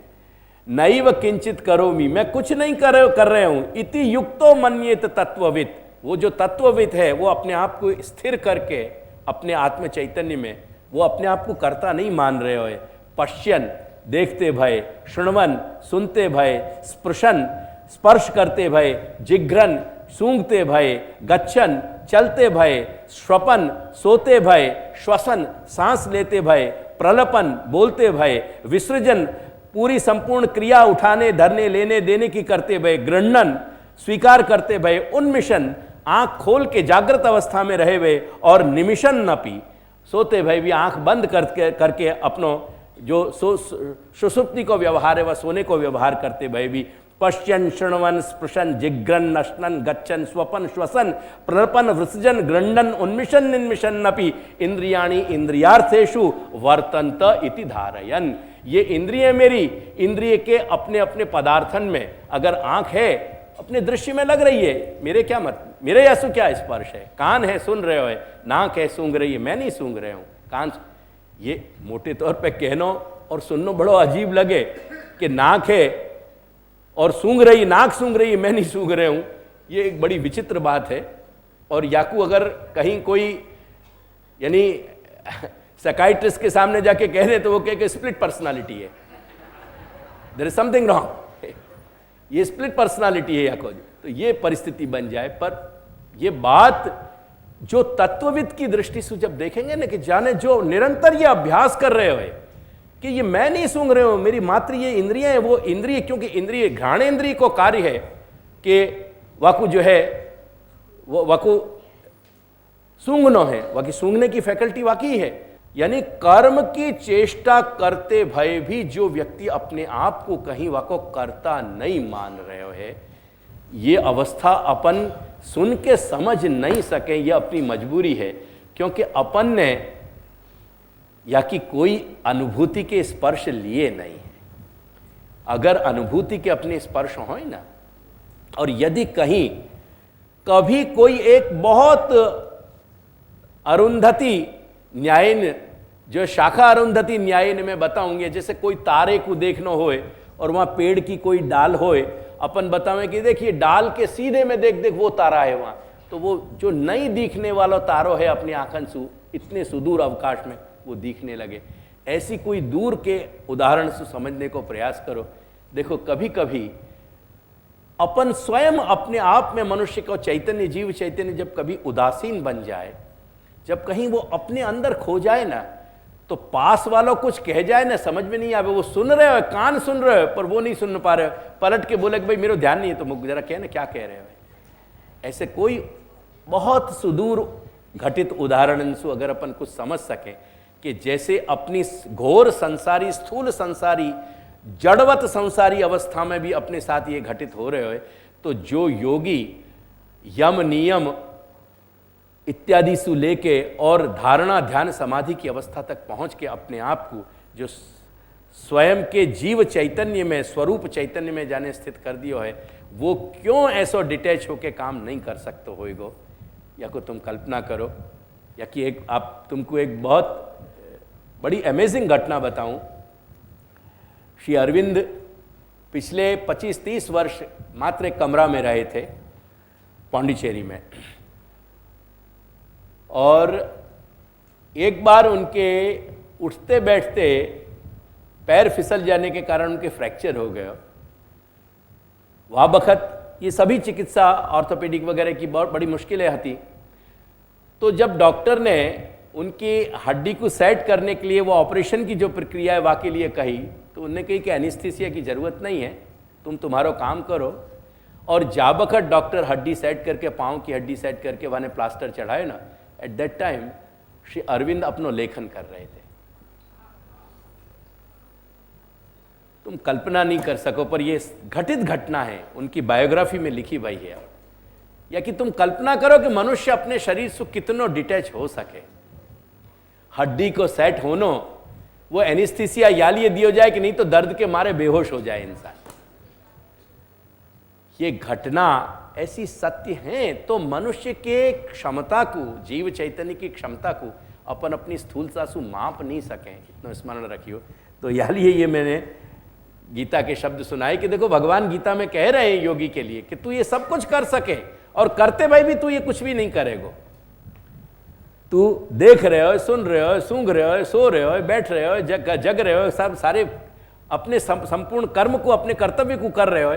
नैव किंचित करोमि, मैं कुछ नहीं कर रहे हूं। इति युक्तो मन्येत तत्वविद, वो जो तत्वविद है वो अपने आप को स्थिर करके अपने आत्म चैतन्य में वो अपने आप को कर्ता नहीं मान रहे हो। पश्यन, देखते भय, शृण्वन, सुनते भय, स्पृशन, स्पर्श करते भय, जिघ्रन, सूंघते भय, गच्छन, चलते भय, श्वपन, सोते भय, श्वसन, सांस लेते भय, प्रलपन, बोलते भय, विसर्जन, पूरी संपूर्ण क्रिया उठाने, धरने, लेने, देने की करते भय, गृह्णन, स्वीकार करते भय, उन्मिशन, आंख खोल के जागृत अवस्था में रहे हुए, और निमिशन न पी, सोते भय भी आंख बंद करके अपनो जो सुषुप्ति को व्यवहार है वह सोने को व्यवहार करते भय भी, पश्यन, शृण्वन, स्पृशन, जिघ्रन, नश्नन, गच्छन, स्वपन, श्वसन, प्रलपन, विसर्जन, गृह्णन, उन्मिशन, निन्मिशन नपि इंद्रियाणि इंद्रियार्थेषु वर्तन्त इति धारयन्। ये इंद्रिय मेरी, इंद्रिय के अपने अपने पदार्थन में, अगर आंख है अपने दृश्य में लग रही है, मेरे क्या मत, मेरे यसु क्या स्पर्श है, कान है सुन रहे हो, नाक है सूंघ रही है, मैं नहीं सूंघ रहे हूं, कान। ये मोटे तौर पे कहनो और सुननो बड़ो अजीब लगे कि नाक है और सूंघ रही, नाक सूंघ रही है, मैं नहीं सूंघ रहे हूं, ये एक बड़ी विचित्र बात है। और याकू अगर कहीं कोई यानी साइकियाट्रिस्ट के सामने जाके कह रहे तो वो कह के स्प्लिट पर्सनालिटी है, देयर इज समथिंग रॉन्ग, ये स्प्लिट पर्सनालिटी है याकू। तो ये परिस्थिति बन जाए। पर ये बात जो तत्वविद की दृष्टि से जब देखेंगे ना, कि जाने जो निरंतर ये अभ्यास कर रहे हो कि ये मैं नहीं सूंघ रहे हो, मेरी मात्र ये इंद्रियां है, वो इंद्रिय, क्योंकि इंद्रिय घ्राणेन्द्रिय को कार्य है कि वाकु जो है वो वाकु सूंघनो है, वाकई सूंघने की फैकल्टी वाकई है। यानी कर्म की चेष्टा करते भय भी जो व्यक्ति अपने आप को कहीं वाको करता नहीं मान रहे हो है, ये अवस्था अपन सुन के समझ नहीं सके, यह अपनी मजबूरी है, क्योंकि अपन ने या कि कोई अनुभूति के स्पर्श लिए नहीं है। अगर अनुभूति के अपने स्पर्श हो ना, और यदि कहीं कभी कोई एक बहुत अरुंधति न्यायन, जो शाखा अरुंधति न्यायन में बताऊंगे, जैसे कोई तारे को देखना होए और वहां पेड़ की कोई डाल होए, अपन बतावें कि देखिए डाल के सीधे में देख देख वो तारा है वहां, तो वो जो नहीं दिखने वाला तारो है अपनी आंखन सु इतने सुदूर अवकाश में वो दिखने लगे। ऐसी कोई दूर के उदाहरण से समझने को प्रयास करो। देखो कभी कभी अपन स्वयं अपने आप में मनुष्य का चैतन्य, जीव चैतन्य जब कभी उदासीन बन जाए, जब कहीं वो अपने अंदर खो जाए ना, तो पास वालों कुछ कह जाए ना, समझ में नहीं आवे, वो सुन रहे हो, कान सुन रहे हो, पर वो नहीं सुन पा रहे हो, पलट के बोले कि भाई मेरा ध्यान नहीं है, तो मुझे जरा कह ना क्या कह रहे हो। ऐसे कोई बहुत सुदूर घटित उदाहरण से अगर अपन कुछ समझ सके कि जैसे अपनी घोर संसारी, स्थूल संसारी, जड़वत संसारी अवस्था में भी अपने साथ ये घटित हो रहे हो, तो जो योगी यम नियम इत्यादि से लेके और धारणा ध्यान समाधि की अवस्था तक पहुंच के अपने आप को जो स्वयं के जीव चैतन्य में, स्वरूप चैतन्य में जाने स्थित कर दियो है, वो क्यों ऐसा डिटैच होके काम नहीं कर सकते होएगो। या को तुम कल्पना करो, या कि एक आप तुमको एक बहुत बड़ी अमेजिंग घटना बताऊं। श्री अरविंद पिछले 25-30 वर्ष मात्र एक कमरा में रहे थे पांडिचेरी में, और एक बार उनके उठते बैठते पैर फिसल जाने के कारण उनके फ्रैक्चर हो गया। वह बखत ये सभी चिकित्सा ऑर्थोपेडिक वगैरह की बहुत बड़ी मुश्किलें आती। तो जब डॉक्टर ने उनकी हड्डी को सेट करने के लिए वो ऑपरेशन की जो प्रक्रिया है वहाँ के लिए कही, तो उन्होंने कही कि एनेस्थीसिया की ज़रूरत नहीं है, तुम्हारा काम करो। और जाबखत डॉक्टर हड्डी सेट करके, पाँव की हड्डी सेट करके वहाँ ने प्लास्टर चढ़ाए ना, at that time Shri Arvind अपनो लेखन कर रहे थे। तुम कल्पना नहीं कर सको, पर ये घटित घटना है, उनकी बायोग्राफी में लिखी हुई है। या कि तुम कल्पना करो कि मनुष्य अपने शरीर से कितनो डिटैच हो सके। हड्डी को सेट होनो, वो एनेस्थीसिया या लिए दियो जाए कि नहीं तो दर्द के मारे बेहोश हो जाए इंसान। ये घटना ऐसी सत्य है। तो मनुष्य के क्षमता को, जीव चैतन्य की क्षमता को अपन अपनी स्थूलता से माप नहीं सकें, इतना स्मरण रखियो। तो या लिए ये मैंने गीता के शब्द सुनाए कि देखो भगवान गीता में कह रहे हैं योगी के लिए कि तू ये सब कुछ कर सके, और करते भाई भी तू ये कुछ भी नहीं करेगो। तू देख रहे हो, सुन रहे हो, सूंघ रहे हो, सो रहे हो, बैठ रहे हो, जग रहे हो, सब सारे अपने संपूर्ण कर्म को, अपने कर्तव्य को कर रहे हो,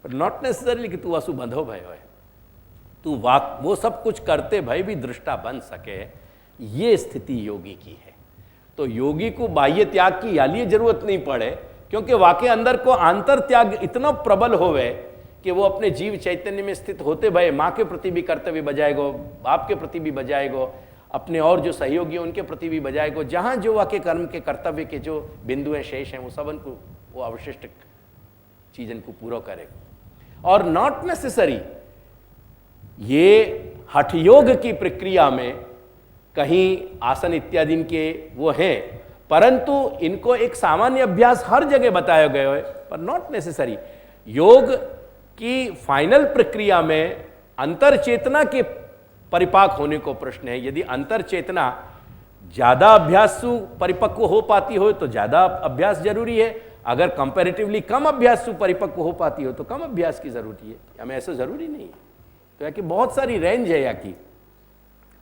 पर नॉट नेसेसरली कि तू असु बंधो भय हो। तू वो सब कुछ करते भाई भी दृष्टा बन सके, ये स्थिति योगी की है। तो योगी को बाह्य त्याग की यालिए जरूरत नहीं पड़े, क्योंकि वाकई अंदर को आंतर त्याग इतना प्रबल होवे कि वो अपने जीव चैतन्य में स्थित होते भय माँ के प्रति भी कर्तव्य बजाएगो, बाप के प्रति भी बजाएगो, अपने और जो सहयोगी हैं उनके प्रति भी बजाएगो। जहाँ जो वाकई कर्म के कर्तव्य के जो बिंदु हैं, शेष हैं, वो सबन को, वो अवशिष्ट चीजन को पूरा करेगा। और नॉट नेसेसरी ये हठयोग की प्रक्रिया में कहीं आसन इत्यादि के वो हैं, परंतु इनको एक सामान्य अभ्यास हर जगह बताया गया है, पर नॉट नेसेसरी। योग की फाइनल प्रक्रिया में अंतर चेतना के परिपाक होने को प्रश्न है। यदि अंतर चेतना ज्यादा अभ्यास से परिपक्व हो पाती हो तो ज्यादा अभ्यास जरूरी है, अगर कंपैरेटिवली कम अभ्यास से परिपक्व हो पाती हो तो कम अभ्यास की जरूरत है। हमें ऐसा जरूरी नहीं है। तो या कि बहुत सारी रेंज है या की।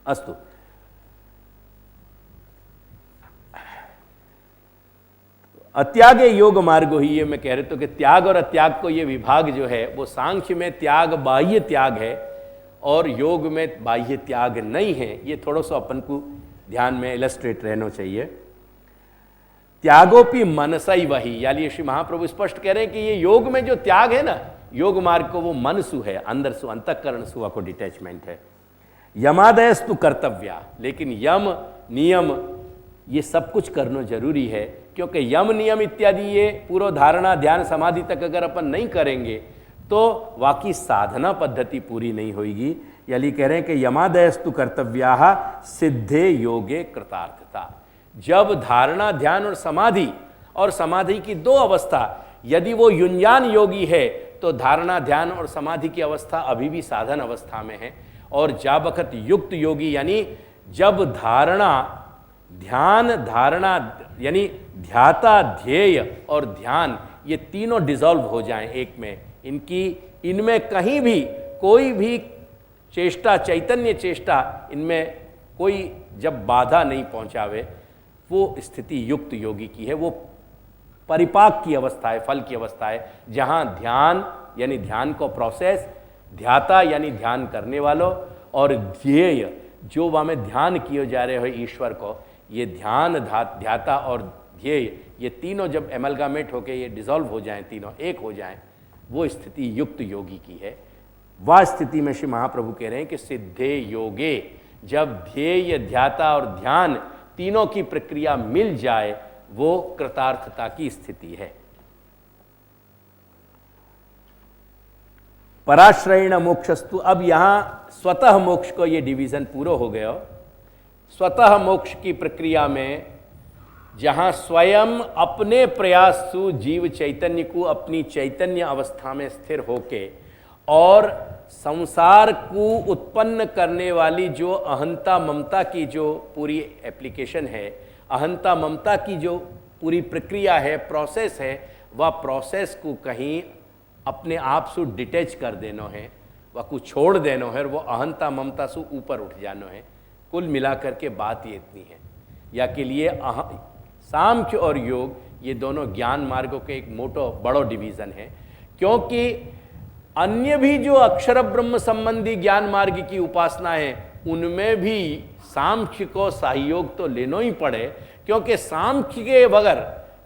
अस्तु, अत्याग योग मार्गो ही, ये मैं कह रहे तो कि त्याग और अत्याग को ये विभाग जो है वो सांख्य में त्याग बाह्य त्याग है और योग में बाह्य त्याग नहीं है। ये थोड़ा सा अपन को ध्यान में इलस्ट्रेट रहना चाहिए। त्यागोपि मनसा ही वही, यानी श्री महाप्रभु स्पष्ट कह रहे हैं कि ये योग में जो त्याग है ना, योग मार्ग को वो मन सु है, अंदर सु, अंतःकरण सु को डिटैचमेंट है। यमादयस्तु कर्तव्या, लेकिन यम नियम ये सब कुछ करना जरूरी है, क्योंकि यम नियम इत्यादि ये पूरा धारणा ध्यान समाधि तक अगर अपन नहीं करेंगे तो वाकई साधना पद्धति पूरी नहीं होगी। यानी कह रहे हैं कि यमादयस्तु कर्तव्याः सिद्धे योगे कृतार्थता। जब धारणा ध्यान और समाधि की दो अवस्था, यदि वो युंजान योगी है तो धारणा ध्यान और समाधि की अवस्था अभी भी साधन अवस्था में है। और जा बखत युक्त योगी, यानी जब धारणा ध्यान धारणा यानी ध्याता ध्येय और ध्यान ये तीनों डिसॉल्व हो जाएं एक में, इनमें कहीं भी कोई भी चेष्टा, चैतन्य चेष्टा, इनमें कोई जब बाधा नहीं पहुंचावे, वो स्थिति युक्त योगी की है, वो परिपाक की अवस्था है, फल की अवस्था है, जहाँ ध्यान यानी ध्यान को प्रोसेस, ध्याता यानी ध्यान करने वालों, और ध्येय जो वहाँ में ध्यान किए जा रहे हो ईश्वर को, ये ध्यान ध्याता और ध्येय, ये तीनों जब एमलगामेट होके ये डिसॉल्व हो जाएं, तीनों एक हो जाएं, वो स्थिति युक्त योगी की है। वह स्थिति में श्री महाप्रभु कह रहे हैं कि सिद्धे योगे, जब ध्येय ध्याता और ध्यान तीनों की प्रक्रिया मिल जाए, वो कृतार्थता की स्थिति है। पराश्रयण मोक्षस्तु, अब यहां स्वतः मोक्ष को ये डिवीजन पूरा हो गया। स्वतः मोक्ष की प्रक्रिया में जहां स्वयं अपने प्रयास से जीव चैतन्य को अपनी चैतन्य अवस्था में स्थिर होके और संसार को उत्पन्न करने वाली जो अहंता ममता की जो पूरी एप्लीकेशन है, अहंता ममता की जो पूरी प्रक्रिया है, प्रोसेस है, वह प्रोसेस को कहीं अपने आप से डिटैच कर देना है, वह को छोड़ देना है, और वो अहंता ममता से ऊपर उठ जाना है। कुल मिलाकर के बात ये इतनी है। या के लिए सांख्य और योग ये दोनों ज्ञान मार्गों के एक मोटो बड़ो डिवीजन है, क्योंकि अन्य भी जो अक्षर ब्रह्म संबंधी ज्ञान मार्ग की उपासना है, उनमें भी सांख्य को सहयोग तो लेना ही पड़े, क्योंकि सांख्य के बगैर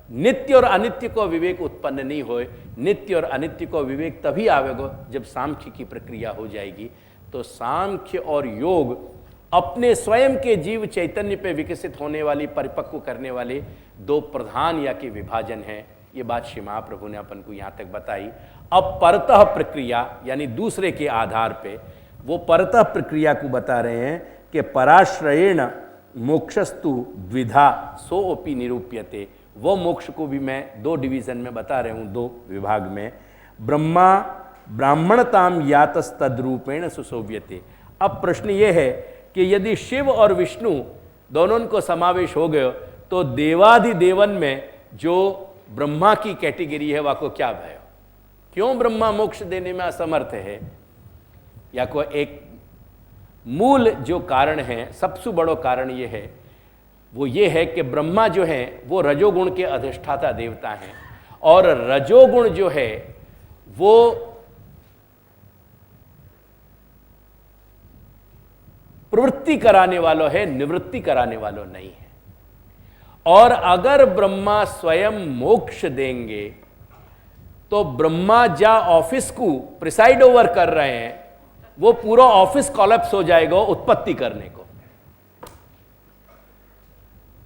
नित्य और अनित्य को विवेक उत्पन्न नहीं होए। नित्य और अनित्य को विवेक तभी आवेगा जब सांख्य की प्रक्रिया हो जाएगी। तो सांख्य और योग अपने स्वयं के जीव चैतन्य पे विकसित होने वाली, परिपक्व करने वाले दो प्रधान या के विभाजन हैं। ये बात श्री महाप्रभु ने अपन को यहाँ तक बताई। अब परतः प्रक्रिया यानी दूसरे के आधार पे वो परतः प्रक्रिया को बता रहे हैं कि पराश्रयेण मोक्षस्तु द्विधा सोपि निरूप्यते। वो मोक्ष को भी मैं दो डिवीजन में बता रहा हूँ, दो विभाग में। ब्रह्मा ब्राह्मणताम यातस्तद्रूपेण सुशोभ्यते। अब प्रश्न ये है कि यदि शिव और विष्णु दोनों को समावेश हो गए तो देवाधिदेवन में जो ब्रह्मा की कैटेगरी है वह को क्या भयो? क्यों ब्रह्मा मोक्ष देने में असमर्थ है? या कोई एक मूल जो कारण है, सबसे बड़ो कारण ये है, वो ये है कि ब्रह्मा जो है वो रजोगुण के अधिष्ठाता देवता हैं, और रजोगुण जो है वो प्रवृत्ति कराने वालों है, निवृत्ति कराने वालों नहीं है। और अगर ब्रह्मा स्वयं मोक्ष देंगे तो ब्रह्मा जा ऑफिस को प्रिसाइड ओवर कर रहे हैं, वो पूरा ऑफिस कोलैप्स हो जाएगा उत्पत्ति करने को।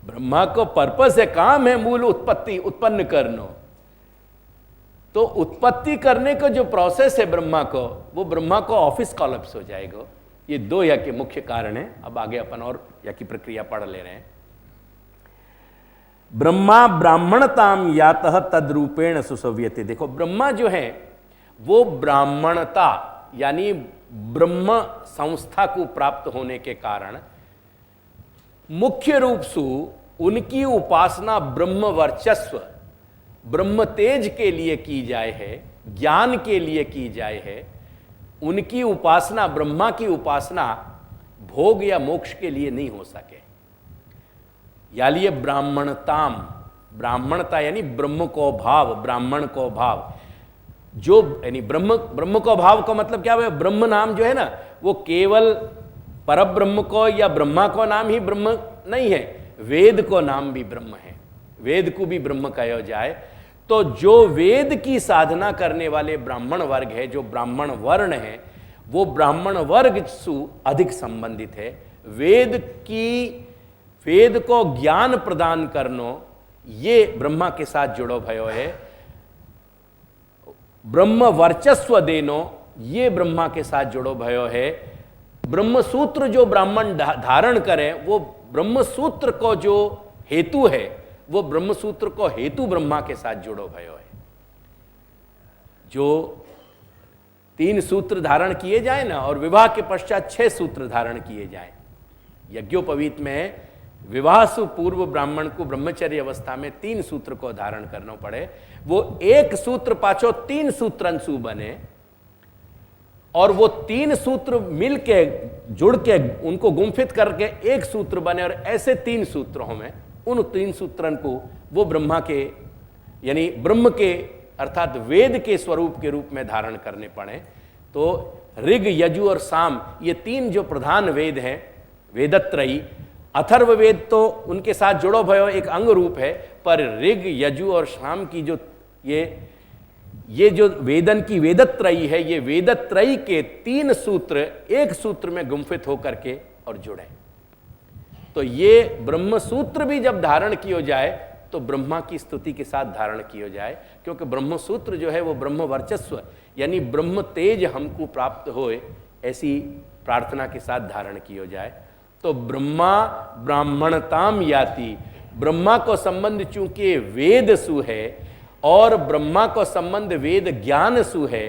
ब्रह्मा को पर्पस है, काम है मूल उत्पत्ति उत्पन्न करना। तो उत्पत्ति करने का जो प्रोसेस है ब्रह्मा को, वो ब्रह्मा को ऑफिस कोलैप्स हो जाएगा। ये दो या के मुख्य कारण है। अब आगे अपन और या की प्रक्रिया पढ़ ले रहे हैं। ब्रह्मा ब्राह्मणताम यातः तद्रूपेण सुशोभ्यते। देखो ब्रह्मा जो है वो ब्राह्मणता यानी ब्रह्म संस्था को प्राप्त होने के कारण मुख्य रूप से उनकी उपासना ब्रह्म वर्चस्व, ब्रह्म तेज के लिए की जाए है, ज्ञान के लिए की जाए है। उनकी उपासना, ब्रह्मा की उपासना भोग या मोक्ष के लिए नहीं हो सके। या लिए ब्राह्मणताम, ब्राह्मणता यानी ब्रह्म को भाव, ब्राह्मण को भाव, जो यानी ब्रह्म को भाव का मतलब क्या है? ब्रह्म नाम जो है ना, वो केवल परब्रह्म को या ब्रह्मा को नाम ही ब्रह्म नहीं है, वेद को नाम भी ब्रह्म है। वेद को भी ब्रह्म कहा जाए तो जो वेद की साधना करने वाले ब्राह्मण वर्ग है, जो ब्राह्मण वर्ण है, वो ब्राह्मण वर्ग से अधिक संबंधित है। वेद को ज्ञान प्रदान करनो ये ब्रह्मा के साथ जुड़ो भयो है। ब्रह्म वर्चस्व देनो ये ब्रह्मा के साथ जुड़ो भयो है। ब्रह्म सूत्र जो ब्राह्मण धारण करें, वो ब्रह्म सूत्र को जो हेतु है, वो ब्रह्म सूत्र को हेतु ब्रह्मा के साथ जुड़ो भयो है। जो 3 सूत्र धारण किए जाए ना, और विवाह के पश्चात 6 सूत्र धारण किए जाए। यज्ञोपवीत में विवाह से पूर्व ब्राह्मण को ब्रह्मचर्य अवस्था में 3 सूत्र को धारण करना पड़े। वो एक सूत्र पाछो 3 सूत्रंशु बने, और वो 3 सूत्र मिल के जुड़ के उनको गुंफित करके एक सूत्र बने, और ऐसे 3 सूत्रों में उन 3 सूत्रन को वो ब्रह्मा के यानी ब्रह्म के अर्थात वेद के स्वरूप के रूप में धारण करने पड़े। तो ऋग, यजु और साम ये 3 जो प्रधान वेद हैं, वेदत्रयी, अथर्ववेद तो उनके साथ जुड़ो भयो एक अंग रूप है, पर ऋग, यजु और साम की जो ये जो वेदन की वेदत्रयी है, ये वेदत्रयी के 3 सूत्र एक सूत्र में गुंफित होकर के और जुड़े। तो ये ब्रह्म सूत्र भी जब धारण किया जाए तो ब्रह्मा की स्तुति के साथ धारण किया जाए, क्योंकि ब्रह्म सूत्र जो है वो ब्रह्म वर्चस्व यानी ब्रह्म तेज हमको प्राप्त होए, ऐसी प्रार्थना के साथ धारण किया जाए। तो ब्रह्मा ब्राह्मणताम याति, ब्रह्मा को संबंध चूंकि वेद सु है और ब्रह्मा को संबंध वेद ज्ञान सु है,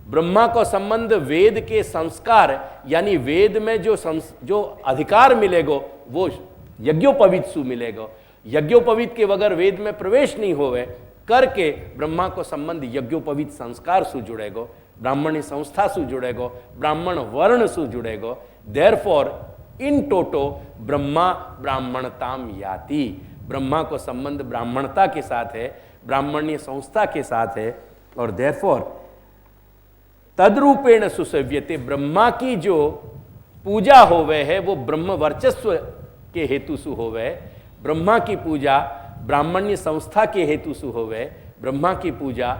ब्रह्मा को संबंध वेद के संस्कार यानी वेद में जो अधिकार मिलेगो वो यज्ञोपवीत सु मिलेगो। यज्ञोपवीत के बगैर वेद में प्रवेश नहीं होवे करके ब्रह्मा को संबंध यज्ञोपवीत संस्कार सु जुड़ेगो, ब्राह्मणी संस्था सु जुड़ेगो, ब्राह्मण वर्ण सु जुड़ेगो। देयरफॉर इन टोटो ब्रह्मा ब्राह्मणताम याति, ब्रह्मा को संबंध ब्राह्मणता के साथ है, ब्राह्मणीय संस्था के साथ है, और देयरफॉर तद्रूपेण सुसेव्यते, ब्रह्मा की जो पूजा होवे है वो ब्रह्म वर्चस्व के हेतु सु होवे, ब्रह्मा की पूजा ब्राह्मण्य संस्था के हेतु सु होवे, ब्रह्मा की पूजा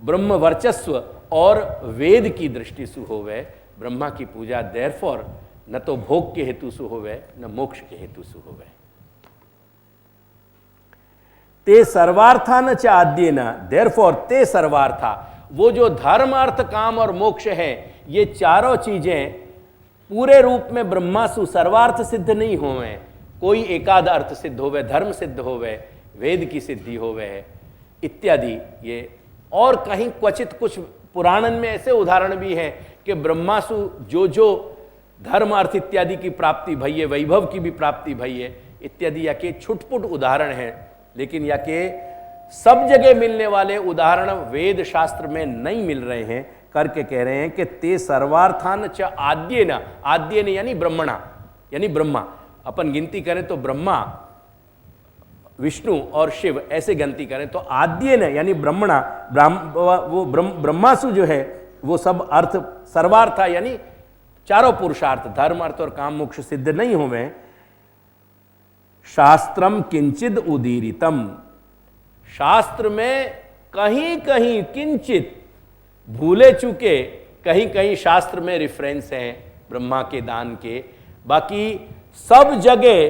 ब्रह्म वर्चस्व और वेद की दृष्टि सु होवे, ब्रह्मा की पूजा देयरफॉर न तो भोग के हेतु सु होवे न मोक्ष के हेतु सु होवे। ते सर्वार्था न च आद्येन, देयरफॉर ते सर्वार्था, वो जो धर्म अर्थ काम और मोक्ष है ये चारों चीजें पूरे रूप में ब्रह्मासु सर्वार्थ सिद्ध नहीं होवे, कोई एकाद अर्थ सिद्ध होवे, धर्म सिद्ध होवे, वेद की सिद्धि होवे इत्यादि। ये और कहीं क्वचित कुछ पुराणन में ऐसे उदाहरण भी हैं कि ब्रह्मासु जो धर्म अर्थ इत्यादि की प्राप्ति भई है, वैभव की भी प्राप्ति भई है इत्यादि, या के छुटपुट उदाहरण हैं, लेकिन या के सब जगह मिलने वाले उदाहरण वेद शास्त्र में नहीं मिल रहे हैं करके कह रहे हैं कि ते सर्वार्थान च आद्येन, आद्येन यानी ब्रह्मणा यानी ब्रह्मा, अपन गिनती करें तो ब्रह्मा, विष्णु और शिव ऐसे गिनती करें तो आद्येन यानी ब्रह्मणा, वो ब्रह्मासु जो है वो सब अर्थ सर्वार्था यानी चारों पुरुषार्थ धर्म अर्थ और काम मोक्ष सिद्ध नहीं होवे। शास्त्रम किंचित उदीरितम, शास्त्र में कहीं कहीं किंचित भूले चुके कहीं कहीं शास्त्र में रेफरेंस हैं ब्रह्मा के दान के, बाकी सब जगह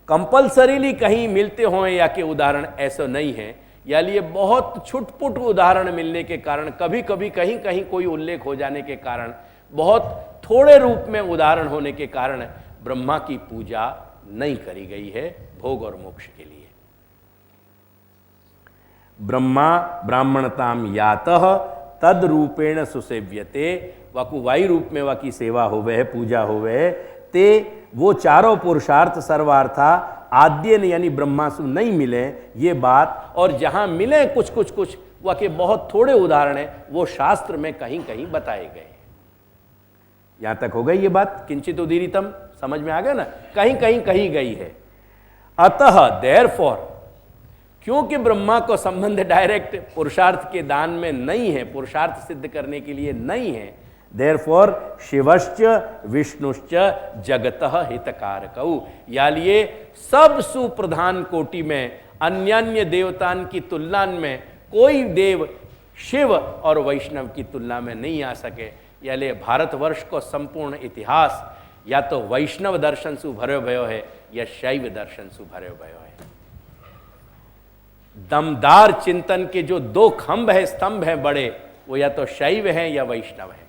कंपलसरीली कहीं मिलते हों या के उदाहरण ऐसा नहीं है, या लिए बहुत छुटपुट उदाहरण मिलने के कारण, कभी कभी कहीं कहीं कोई उल्लेख हो जाने के कारण, बहुत थोड़े रूप में उदाहरण होने के कारण ब्रह्मा की पूजा नहीं करी गई है भोग और मोक्ष के लिए। ब्रह्मा ब्राह्मणताम यातः तद रूपेण सुसेव्यते, वाकु वायु रूप में वाकी सेवा होवे है, पूजा होवे है, ते वो चारों पुरुषार्थ सर्वार्था आद्यन यानी ब्रह्मासु नहीं मिले ये बात, और जहां मिले कुछ कुछ कुछ वाके बहुत थोड़े उदाहरण है वो शास्त्र में कहीं कहीं बताए गए। यहां तक हो गई ये बात, किंचित उदीरितम समझ में आ गया ना, कहीं कहीं कही गई है। अतः देयरफॉर, क्योंकि ब्रह्मा को संबंध डायरेक्ट पुरुषार्थ के दान में नहीं है, पुरुषार्थ सिद्ध करने के लिए नहीं है, देयरफॉर शिवश्च विष्णुश्च जगतः हितकारकौ, या लिए सब सुप्रधान कोटि में अन्य देवतान की तुलना में कोई देव शिव और वैष्णव की तुलना में नहीं आ सके। या लिए भारतवर्ष को संपूर्ण इतिहास या तो वैष्णव दर्शन से भर्यो भयो है या शैव दर्शन से भर्यो भयो है। दमदार चिंतन के जो 2 खंभ है, स्तंभ हैं बड़े, वो या तो शैव हैं या वैष्णव हैं,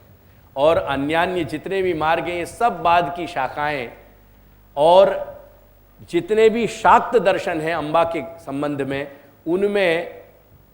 और अन्यान्य जितने भी मार्ग हैं ये सब बाद की शाखाएं, और जितने भी शाक्त दर्शन हैं अंबा के संबंध में उनमें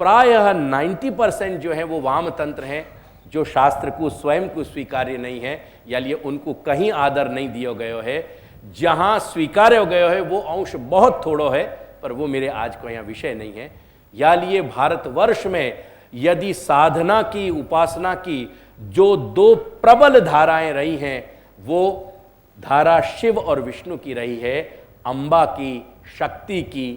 प्रायः 90% जो है वो वाम तंत्र हैं, जो शास्त्र को स्वयं को स्वीकार्य नहीं है, या लिए उनको कहीं आदर नहीं दिया गया है। जहां स्वीकार्य हो गया है वो अंश बहुत थोड़ो है, पर वो मेरे आज को यहाँ विषय नहीं है। या लिए भारतवर्ष में यदि साधना की उपासना की जो 2 प्रबल धाराएं रही हैं वो धारा शिव और विष्णु की रही है, अंबा की शक्ति की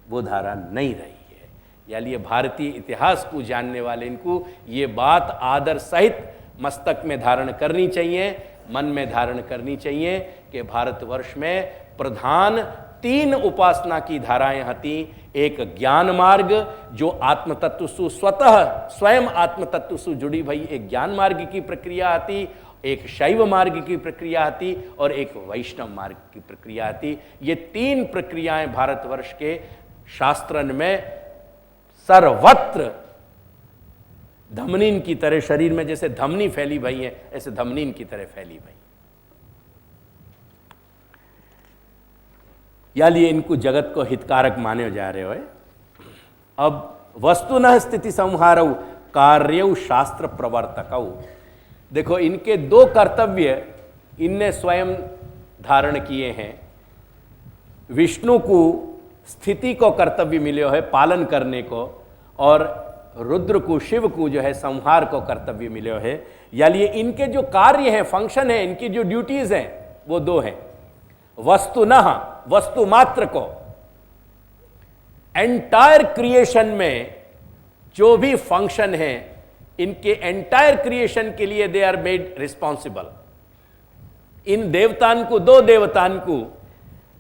वो धारा नहीं रही है। यानी भारतीय इतिहास को जानने वाले इनको ये बात आदर सहित मस्तक में धारण करनी चाहिए, मन में धारण करनी चाहिए कि भारतवर्ष में प्रधान 3 उपासना की धाराएं हती। एक ज्ञान मार्ग जो आत्म तत्व से स्वतः स्वयं आत्म तत्व से जुड़ी भई एक ज्ञान मार्ग की प्रक्रिया आती, एक शैव मार्ग की प्रक्रिया आती और एक वैष्णव मार्ग की प्रक्रिया आती। ये 3 प्रक्रियाएं भारतवर्ष के शास्त्रन में सर्वत्र धमनीन की तरह, शरीर में जैसे धमनी फैली भई है ऐसे धमनीन की तरह फैली भई। यानी इनको जगत को हितकारक माने जा रहे हो। अब वस्तुनः स्थिति संहारौ कार्यौ शास्त्र प्रवर्तकौ। देखो इनके 2 कर्तव्य इनने स्वयं धारण किए हैं। विष्णु को स्थिति को कर्तव्य मिले है पालन करने को, और रुद्र को शिव को जो है संहार को कर्तव्य मिले है। यानी इनके जो कार्य हैं, फंक्शन है, इनकी जो ड्यूटीज हैं वो 2 हैं। वस्तुनः वस्तु मात्र को, एंटायर क्रिएशन में जो भी फंक्शन है इनके एंटायर क्रिएशन के लिए दे आर मेड रिस्पॉन्सिबल। इन देवतान को, 2 देवतान को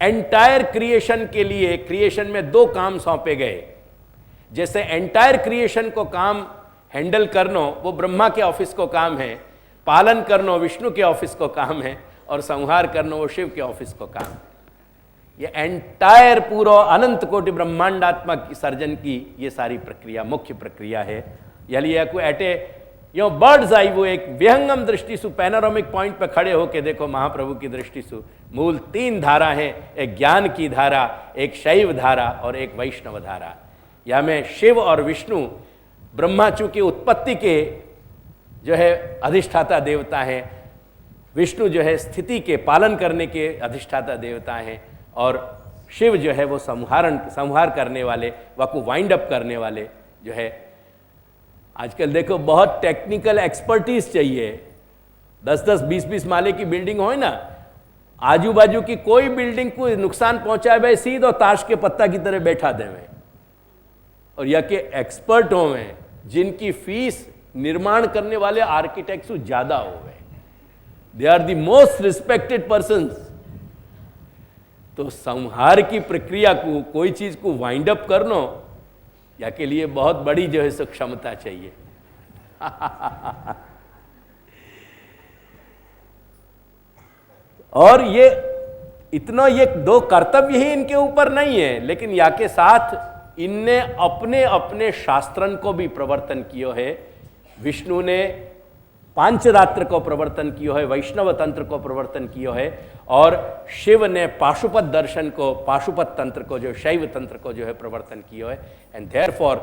एंटायर क्रिएशन के लिए क्रिएशन में 2 काम सौंपे गए। जैसे एंटायर क्रिएशन को काम हैंडल करना वो ब्रह्मा के ऑफिस को काम है, पालन करना विष्णु के ऑफिस को काम है, और संहार करना वो शिव के ऑफिस को काम है। ये एंटायर पूरा अनंत कोटि ब्रह्मांडात्मक सर्जन की ये सारी प्रक्रिया मुख्य प्रक्रिया है। यानी को एटे यो बर्ड्स आई वो एक विहंगम दृष्टि से पैनोरामिक पॉइंट पर खड़े होकर देखो महाप्रभु की दृष्टि से मूल 3 धारा हैं, एक ज्ञान की धारा, एक शैव धारा और एक वैष्णव धारा। या में शिव और विष्णु ब्रह्मा चूंकि उत्पत्ति के जो है अधिष्ठाता देवता हैं, विष्णु जो है स्थिति के पालन करने के अधिष्ठाता देवता हैं, और शिव जो है वो संहार करने वाले, वाको वाइंड अप करने वाले जो है। आजकल देखो बहुत टेक्निकल एक्सपर्टीज चाहिए। 10-10, 20-20 माले की बिल्डिंग हो ना, आजू बाजू की कोई बिल्डिंग को नुकसान पहुंचाए भाई सीधो ताश के पत्ता की तरह बैठा देवे, और या के एक्सपर्ट होवे जिनकी फीस निर्माण करने वाले आर्किटेक्ट से ज्यादा होवे, they are the most respected persons. तो संहार की प्रक्रिया को, कोई चीज को वाइंड अप करना या के लिए बहुत बड़ी जो है सो क्षमता चाहिए। और ये इतना, ये 2 कर्तव्य ही इनके ऊपर नहीं है, लेकिन या के साथ इनने अपने अपने शास्त्रन को भी प्रवर्तन किया है। विष्णु ने पांचरात्र को प्रवर्तन किया है, वैष्णव तंत्र को प्रवर्तन किया है, और शिव ने पाशुपत दर्शन को, पाशुपत तंत्र को, जो शैव तंत्र को जो है प्रवर्तन किया है। एंड देयरफॉर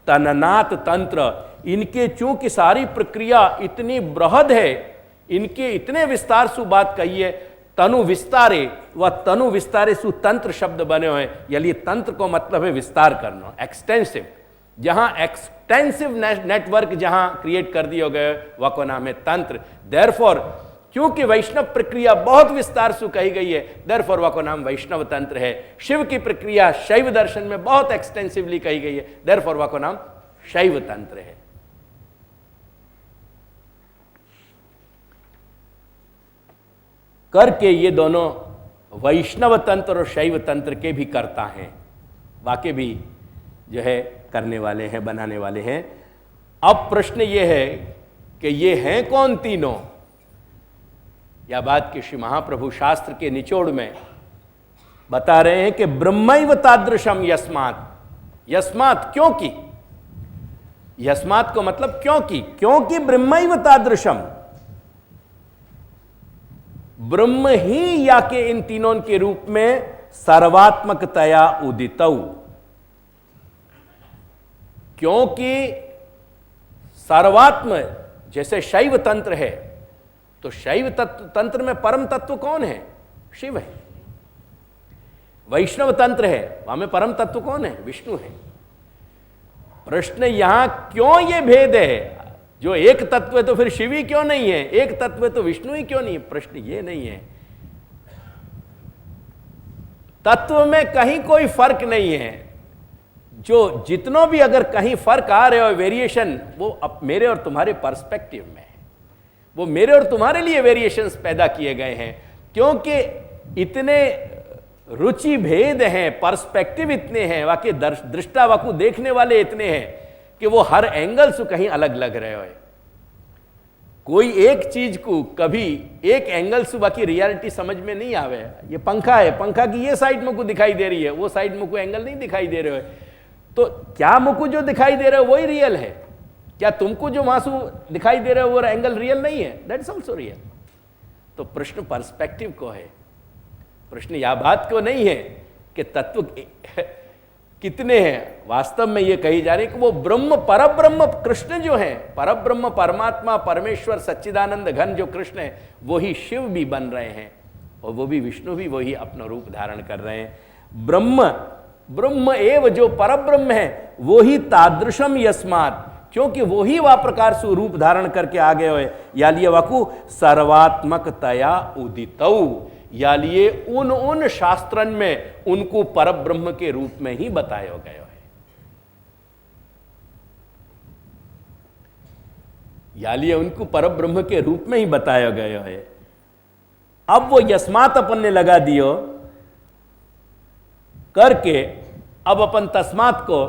तननाथ तंत्र, इनके चूंकि सारी प्रक्रिया इतनी बृहद है, इनके इतने विस्तार से बात कही है, तनु विस्तारे, वह तनु विस्तारे सु तंत्र शब्द बने हुए। यानी तंत्र को मतलब है विस्तार करना, एक्सटेंसिव। जहां एक्सटेंसिव नेटवर्क जहां क्रिएट कर दिए गए वह को नाम है तंत्र। देयरफॉर क्योंकि वैष्णव प्रक्रिया बहुत विस्तार से कही गई है, देयरफॉर वह को नाम वैष्णव तंत्र है। शिव की प्रक्रिया शैव दर्शन में बहुत एक्सटेंसिवली कही गई है, देयरफॉर वह को नाम शैव तंत्र है। करके ये दोनों वैष्णव तंत्र और शैव तंत्र के भी कर्ता हैं, वाकई भी जो है करने वाले हैं, बनाने वाले हैं। अब प्रश्न ये है कि ये हैं कौन तीनों? यह बात कि श्री महाप्रभु शास्त्र के निचोड़ में बता रहे हैं कि ब्रह्मैव तादृशम यस्मात्। यस्मात् क्योंकि, यस्मात् को मतलब क्योंकि ब्रह्मैव तादृशम, ब्रह्म ही या के इन तीनों के रूप में सर्वात्मकतया उदितौ। क्योंकि सर्वात्म जैसे शैव तंत्र है, तो शैव तंत्र में परम तत्व कौन है? शिव है। वैष्णव तंत्र है, वहां में परम तत्व कौन है? विष्णु है। प्रश्न यहां क्यों ये भेद है? जो एक तत्व है तो फिर शिव ही क्यों नहीं है? एक तत्व है तो विष्णु ही क्यों नहीं है? प्रश्न ये नहीं है। तत्व में कहीं कोई फर्क नहीं है। जो जितनों भी अगर कहीं फर्क आ रहे हो वेरिएशन, वो अब मेरे और तुम्हारे पर्सपेक्टिव में है, वो मेरे और तुम्हारे लिए वेरिएशंस पैदा किए गए हैं, क्योंकि इतने रुचि भेद हैं, पर्सपेक्टिव इतने हैं, वाकई दृष्टा वाकु देखने वाले इतने हैं कि वो हर एंगल से कहीं अलग लग रहे हो। कोई एक चीज को कभी एक एंगल से बाकी रियलिटी समझ में नहीं आवे। ये पंखा है, पंखा की ये साइड मुझको दिखाई दे रही है, वो साइड मुझको एंगल नहीं दिखाई दे रहे हो, तो क्या मुझको जो दिखाई दे रहा है वही रियल है? क्या तुमको जो मासू दिखाई दे रहा है वो एंगल रियल नहीं है? That's also real. तो प्रश्न पर्सपेक्टिव को है, प्रश्न यह बात को नहीं है कि तत्व कितने हैं। वास्तव में यह कही जा रही है कि वो ब्रह्म, परब्रह्म कृष्ण जो है, परब्रह्म परमात्मा परमेश्वर सच्चिदानंद घन जो कृष्ण है, वही शिव भी बन रहे हैं और वो भी विष्णु भी वही अपना रूप धारण कर रहे हैं। ब्रह्म ब्रह्म एव जो परब्रह्म है वही तादृशम यस्मात्, क्योंकि वही वह प्रकार से रूप धारण करके आ गए हुए। यालिए वाकु सर्वात्मकतया उदितौ, या लिए उन शास्त्रन में उनको परब्रह्म के रूप में ही बताया गया है। या लिए उनको परब्रह्म के रूप में ही बताया गया है। अब वो यस्मात अपन ने लगा दियो करके, अब अपन तस्मात को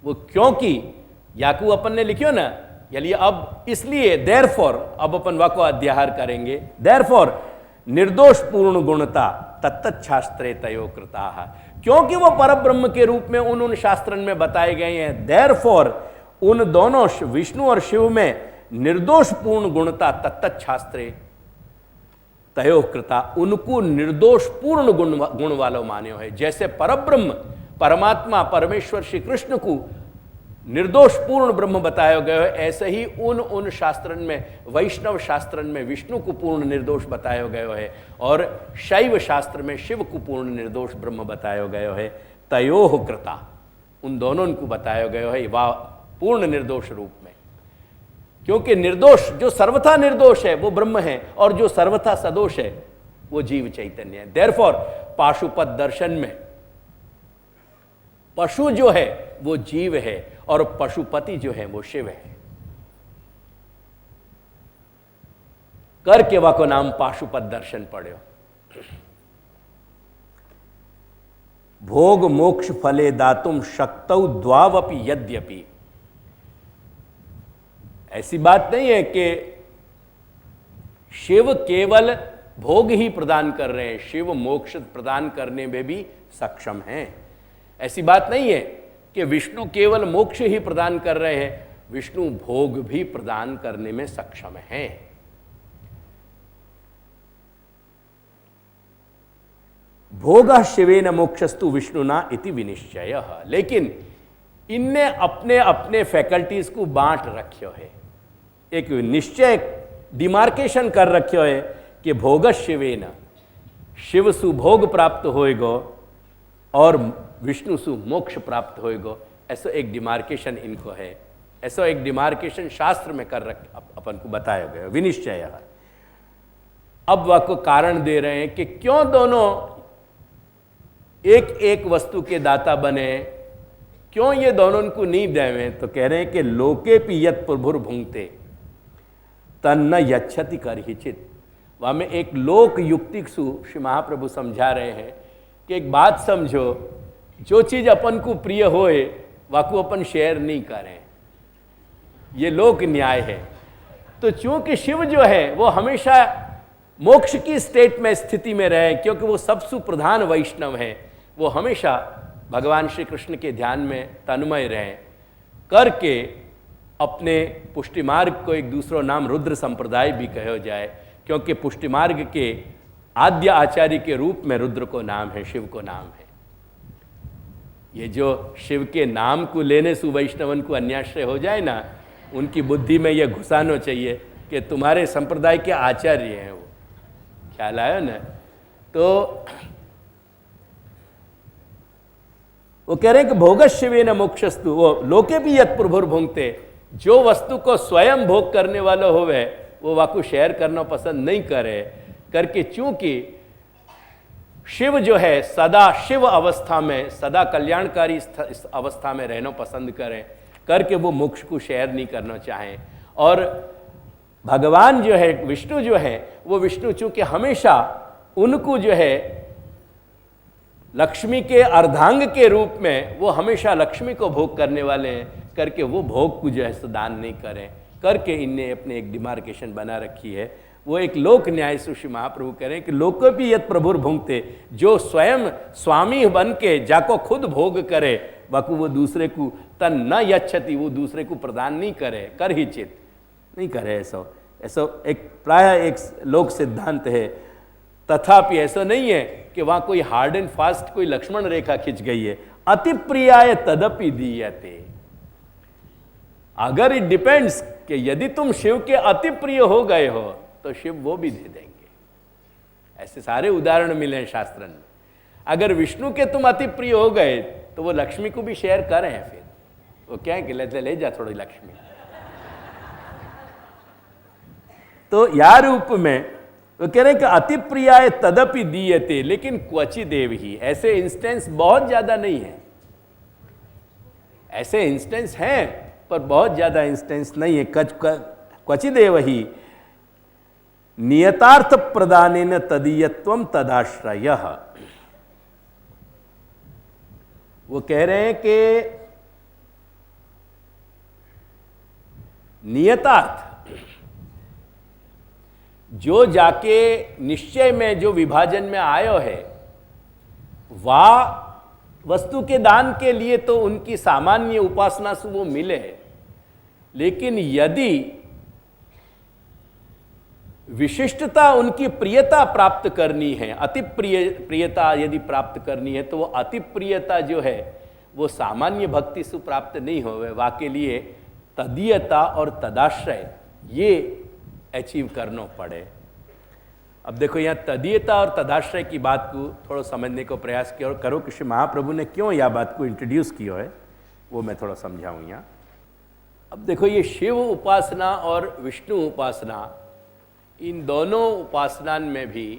वो क्योंकि याकू अपन ने लिखियो ना, यानी अब इसलिए देयरफॉर, अब अपन वाको अध्याहार करेंगे। देयरफॉर निर्दोष पूर्ण गुणता तत्त शास्त्रे तयो कृता, क्योंकि वो परब्रह्म के रूप में उन शास्त्रन में बताए गए हैं। देयरफॉर उन दोनों विष्णु और शिव में निर्दोष पूर्ण गुणता तत्त शास्त्रे तयो कृता, उनको निर्दोष पूर्ण गुण वालों माने है। जैसे परब्रह्म परमात्मा परमेश्वर श्री कृष्ण को निर्दोष पूर्ण ब्रह्म बताया गया है, ऐसे ही उन शास्त्रन में, वैष्णव शास्त्रन में विष्णु को पूर्ण निर्दोष बताया गया है और शैव शास्त्र में शिव को पूर्ण निर्दोष ब्रह्म बताया गया है। तयोः कृता, उन दोनों को बताया गया है वह पूर्ण निर्दोष रूप में, क्योंकि निर्दोष जो सर्वथा निर्दोष है वो ब्रह्म है और जो सर्वथा सदोष है वो जीव चैतन्य है। देयरफॉर पाशुपत दर्शन में पशु जो है वो जीव है और पशुपति जो है वो शिव है। करके वाको नाम पाशुपत दर्शन पढ़ो। भोग मोक्ष फले दातुम शक्तौ द्वावपि यद्यपि, ऐसी बात नहीं है कि शिव केवल भोग ही प्रदान कर रहे हैं, शिव मोक्ष प्रदान करने में भी सक्षम हैं। ऐसी बात नहीं है कि विष्णु केवल मोक्ष ही प्रदान कर रहे हैं, विष्णु भोग भी प्रदान करने में सक्षम हैं। भोग शिवेन मोक्षस्तु विष्णुना इति विनिश्चय, लेकिन इनने अपने अपने फैकल्टीज को बांट रखो है, एक निश्चय डिमार्केशन कर रखो है कि भोग शिवेन, शिव सु भोग प्राप्त होएगो और विष्णु सु मोक्ष प्राप्त होएगो। ऐसा एक डिमार्केशन इनको है, ऐसा एक डिमार्केशन शास्त्र में कर रख अपन को बताया गया विनिश्चय। अब वह को कारण दे रहे हैं कि क्यों दोनों एक एक वस्तु के दाता बने, क्यों ये दोनों को नहीं देवे? तो कह रहे हैं कि लोके पियत प्रभुर भुंगते तन्न यच्छति करहिचित। वहां में एक लोक युक्ति श्री महाप्रभु समझा रहे हैं कि एक बात समझो, जो चीज अपन को प्रिय होए वाकू अपन शेयर नहीं करें, ये लोक न्याय है। तो चूंकि शिव जो है वो हमेशा मोक्ष की स्टेट में स्थिति में रहे, क्योंकि वो सबसे प्रधान वैष्णव है, वो हमेशा भगवान श्री कृष्ण के ध्यान में तन्मय रहे करके अपने पुष्टि मार्ग को एक दूसरा नाम रुद्र संप्रदाय भी कहा जाए, क्योंकि पुष्टि मार्ग के आद्य आचार्य के रूप में रुद्र को नाम है, शिव को नाम है। ये जो शिव के नाम को लेने से वैष्णवन को अन्याश्रय हो जाए ना, उनकी बुद्धि में यह घुसाना चाहिए कि तुम्हारे संप्रदाय के आचार्य हैं वो, ख्याल आया ना? तो वो कह रहे हैं कि भोग शिवेन मोक्षस्तु, वो लोके भी यत् प्रभुर भुंगते, जो वस्तु को स्वयं भोग करने वाला होवे वो वाकू शेयर करना पसंद नहीं करे करके, चूंकि शिव जो है सदा शिव अवस्था में, सदा कल्याणकारी अवस्था में रहना पसंद करें, करके वो मोक्ष को शेयर नहीं करना चाहें। और भगवान जो है, विष्णु जो है, वो विष्णु चूंकि हमेशा उनको जो है लक्ष्मी के अर्धांग के रूप में, वो हमेशा लक्ष्मी को भोग करने वाले हैं, करके वो भोग को जो है दान नहीं करें, करके इनने अपने एक डिमार्केशन बना रखी है। वो एक लोक न्याय सुश्री महाप्रभु करें कि लोकोपि यत् प्रभुर भुंगते, जो स्वयं स्वामी बन के जाको खुद भोग करे, बाकू वो दूसरे को तन न यच्छति, वो दूसरे को प्रदान नहीं करे, कर ही चित नहीं करे। ऐसा ऐसा एक प्राय एक लोक सिद्धांत है। तथापि ऐसा नहीं है कि वहाँ कोई हार्ड एंड फास्ट कोई लक्ष्मण रेखा खिंच गई है। अति प्रियाय तदपि दीयते। अगर इट डिपेंड्स कि यदि तुम शिव के अति प्रिय हो गए हो तो शिव वो भी दे देंगे। ऐसे सारे उदाहरण मिले हैं शास्त्र में। अगर विष्णु के तुम अति प्रिय हो गए तो वो लक्ष्मी को भी शेयर करें। फिर वो क्या है कि ले जा थोड़ी लक्ष्मी। तो या रूप में वो कह रहे हैं कि अति प्रियाय तदपि दीयते, लेकिन क्वचिदेव ही। ऐसे इंस्टेंस बहुत ज्यादा नहीं है, ऐसे इंस्टेंस हैं पर बहुत ज्यादा इंस्टेंस नहीं है। क्वचिदेव ही नियतार्थ प्रदानेन तदीयत्वम तदाश्रय। वो कह रहे हैं कि नियतार्थ जो जाके निश्चय में जो विभाजन में आयो है, वह वस्तु के दान के लिए तो उनकी सामान्य उपासना से वो मिले। लेकिन यदि विशिष्टता, उनकी प्रियता प्राप्त करनी है, अति प्रियता यदि प्राप्त करनी है, तो वो अति प्रियता जो है वो सामान्य भक्ति से प्राप्त नहीं होवे। वा के लिए तदीयता और तदाश्रय ये अचीव करना पड़े। अब देखो यहाँ तदीयता और तदाश्रय की बात को थोड़ा समझने को प्रयास किया और करो कि श्री महाप्रभु ने क्यों यह बात को इंट्रोड्यूस किया है, वो मैं थोड़ा समझाऊँ यहाँ। अब देखो ये शिव उपासना और विष्णु उपासना, इन दोनों उपासना में भी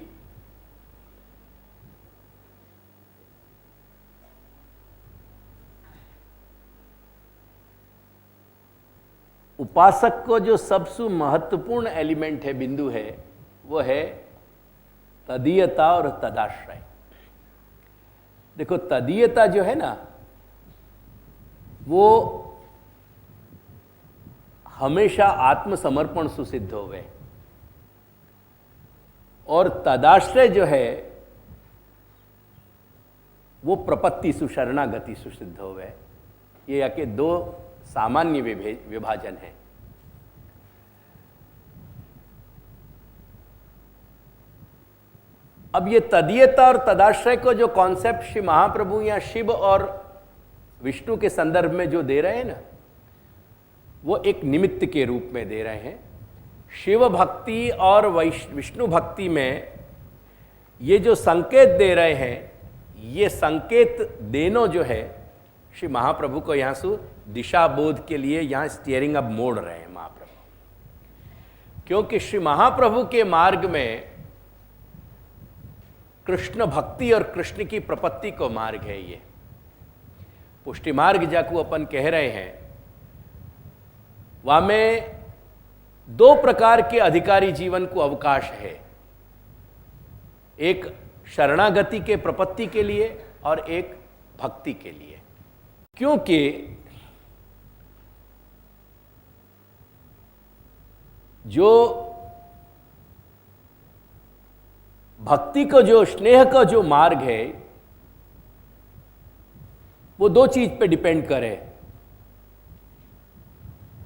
उपासक को जो सबसे महत्वपूर्ण एलिमेंट है, बिंदु है, वो है तदीयता और तदाश्रय। देखो तदीयता जो है ना, वो हमेशा आत्मसमर्पण से सिद्ध होवे, और तदाश्रय जो है वो प्रपत्ति सु शरणागति सु सिद्ध होवे। ये याके दो सामान्य विभाजन है। अब ये तदीयता और तदाश्रय को जो कॉन्सेप्ट श्री महाप्रभु या शिव और विष्णु के संदर्भ में जो दे रहे हैं ना, वो एक निमित्त के रूप में दे रहे हैं। शिव भक्ति और विष्णु भक्ति में ये जो संकेत दे रहे हैं, ये संकेत देनो जो है श्री महाप्रभु को यहाँ से दिशा बोध के लिए यहाँ स्टीयरिंग अब मोड़ रहे हैं महाप्रभु। क्योंकि श्री महाप्रभु के मार्ग में कृष्ण भक्ति और कृष्ण की प्रपत्ति को मार्ग है। ये पुष्टि मार्ग जाकू अपन कह रहे हैं, वहां में दो प्रकार के अधिकारी जीवन को अवकाश है। एक शरणागति के प्रपत्ति के लिए और एक भक्ति के लिए। क्योंकि जो भक्ति का जो स्नेह का जो मार्ग है, वो दो चीज पे डिपेंड करे।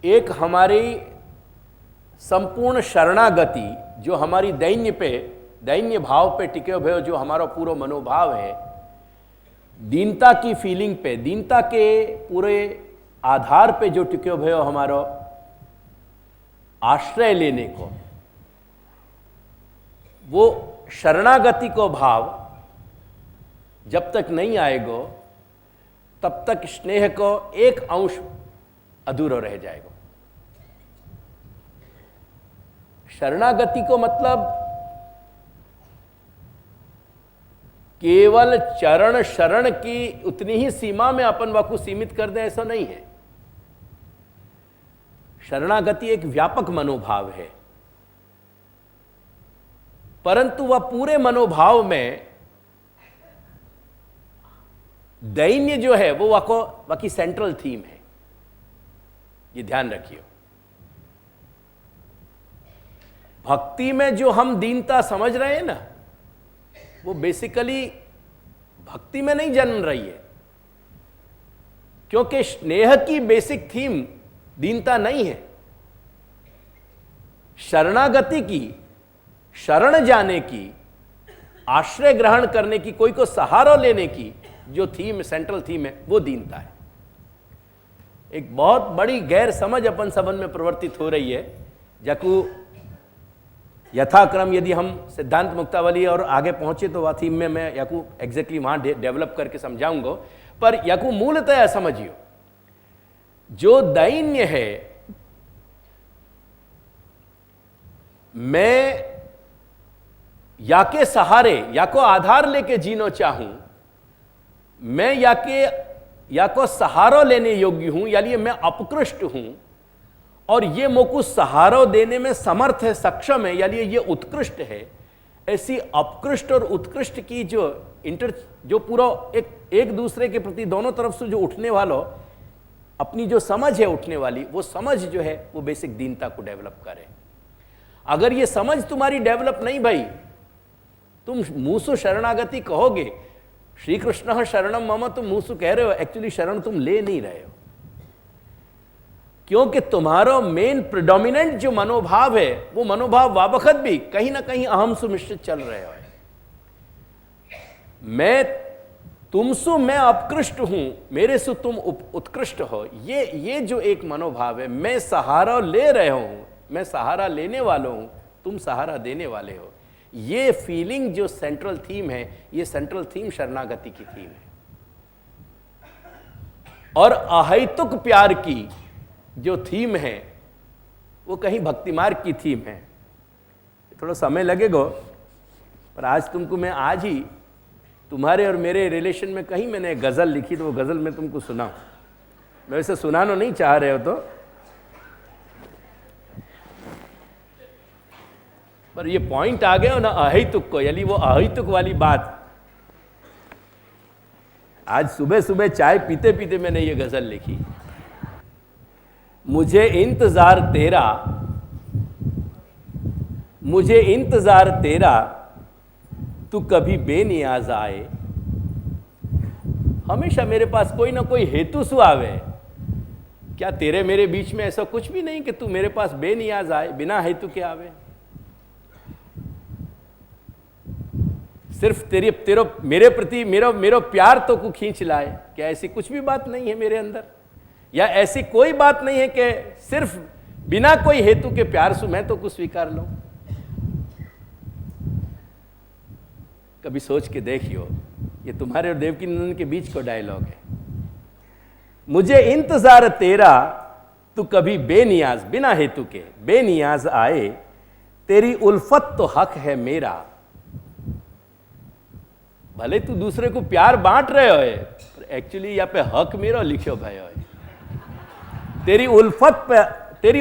एक हमारी संपूर्ण शरणागति, जो हमारी दैन्य भाव पे टिके हुए, जो हमारा पूरा मनोभाव है, दीनता की फीलिंग पे, दीनता के पूरे आधार पे जो टिके हुए हो, हमारा आश्रय लेने को, वो शरणागति को भाव जब तक नहीं आएगा तब तक स्नेह को एक अंश अधूरा रह जाएगा। शरणागति को मतलब केवल चरण शरण की उतनी ही सीमा में अपन वाकु सीमित कर दें, ऐसा नहीं है। शरणागति एक व्यापक मनोभाव है, परंतु वह पूरे मनोभाव में दैन्य जो है वो वाकी सेंट्रल थीम है, ये ध्यान रखिए। भक्ति में जो हम दीनता समझ रहे हैं ना, वो बेसिकली भक्ति में नहीं जन्म रही है, क्योंकि स्नेह की बेसिक थीम दीनता नहीं है। शरणागति की, शरण जाने की, आश्रय ग्रहण करने की, कोई को सहारा लेने की जो थीम, सेंट्रल थीम है, वो दीनता है। एक बहुत बड़ी गैर समझ अपन सबन में प्रवर्तित हो रही है। जकू यथाक्रम यदि हम सिद्धांत मुक्तावली और आगे पहुंचे तो वह थीम में मैं याकू एग्जैक्टली वहां डेवलप करके समझाऊंगा, पर याकू मूलतः समझियो, जो दैन्य है, मैं या के सहारे या को आधार लेके जीना चाहूं, मैं या को सहारा लेने योग्य हूं, यानी मैं अपकृष्ट हूं और ये मोकू सहारा देने में समर्थ है, सक्षम है, यानी ये उत्कृष्ट है। ऐसी अपकृष्ट और उत्कृष्ट की जो पूरा एक दूसरे के प्रति दोनों तरफ से जो उठने वाला अपनी जो समझ है उठने वाली, वो समझ जो है वो बेसिक दीनता को डेवलप करे। अगर ये समझ तुम्हारी डेवलप नहीं भाई, तुम मूसु शरणागति कहोगे, श्री कृष्ण शरणम मम, तुम मूसु कह रहे हो, एक्चुअली शरण तुम ले नहीं रहे हो, क्योंकि तुम्हारा मेन प्रिडोमिनेंट जो मनोभाव है वो मनोभाव वाबखत भी कहीं ना कहीं अहम सुमिश्रित चल रहे हो। मैं तुमसु मैं अपकृष्ट हूं, मेरे से तुम उत्कृष्ट हो, ये जो एक मनोभाव है, मैं सहारा ले रहे हूं, मैं सहारा लेने वाला हूं, तुम सहारा देने वाले हो, ये फीलिंग जो सेंट्रल थीम है, ये सेंट्रल थीम शरणागति की थीम है। और अहैतुक प्यार की जो थीम है वो कहीं भक्ति मार्ग की थीम है। थोड़ा समय लगेगा, पर आज तुमको मैं आज ही तुम्हारे और मेरे रिलेशन में कहीं मैंने गजल लिखी, तो वो गजल मैं तुमको सुनाऊं। मैं वैसे सुनाना नहीं चाह रहे हो तो, पर ये पॉइंट आ गया ना अहैतुक को, यानी वो अहैतुक वाली बात। आज सुबह सुबह चाय पीते पीते मैंने ये गजल लिखी। मुझे इंतजार तेरा तू कभी बेनियाज आए। हमेशा मेरे पास कोई ना कोई हेतु सु आवे। क्या तेरे मेरे बीच में ऐसा कुछ भी नहीं कि तू मेरे पास बेनियाज आए, बिना हेतु के आवे? सिर्फ तेरा मेरे प्रति मेरा प्यार तो को खींच लाए। क्या ऐसी कुछ भी बात नहीं है मेरे अंदर? या ऐसी कोई बात नहीं है कि सिर्फ बिना कोई हेतु के प्यार से मैं तो कुछ स्वीकार लूं? कभी सोच के देखियो, ये तुम्हारे और देवकी नंदन के बीच का डायलॉग है। मुझे इंतजार तेरा तू कभी बेनियाज, बिना हेतु के बेनियाज आए, तेरी उल्फत तो हक है मेरा। भले तू दूसरे को प्यार बांट रहे हो, पर एक्चुअली यहाँ पे हक मेरा लिखो भाई। तेरी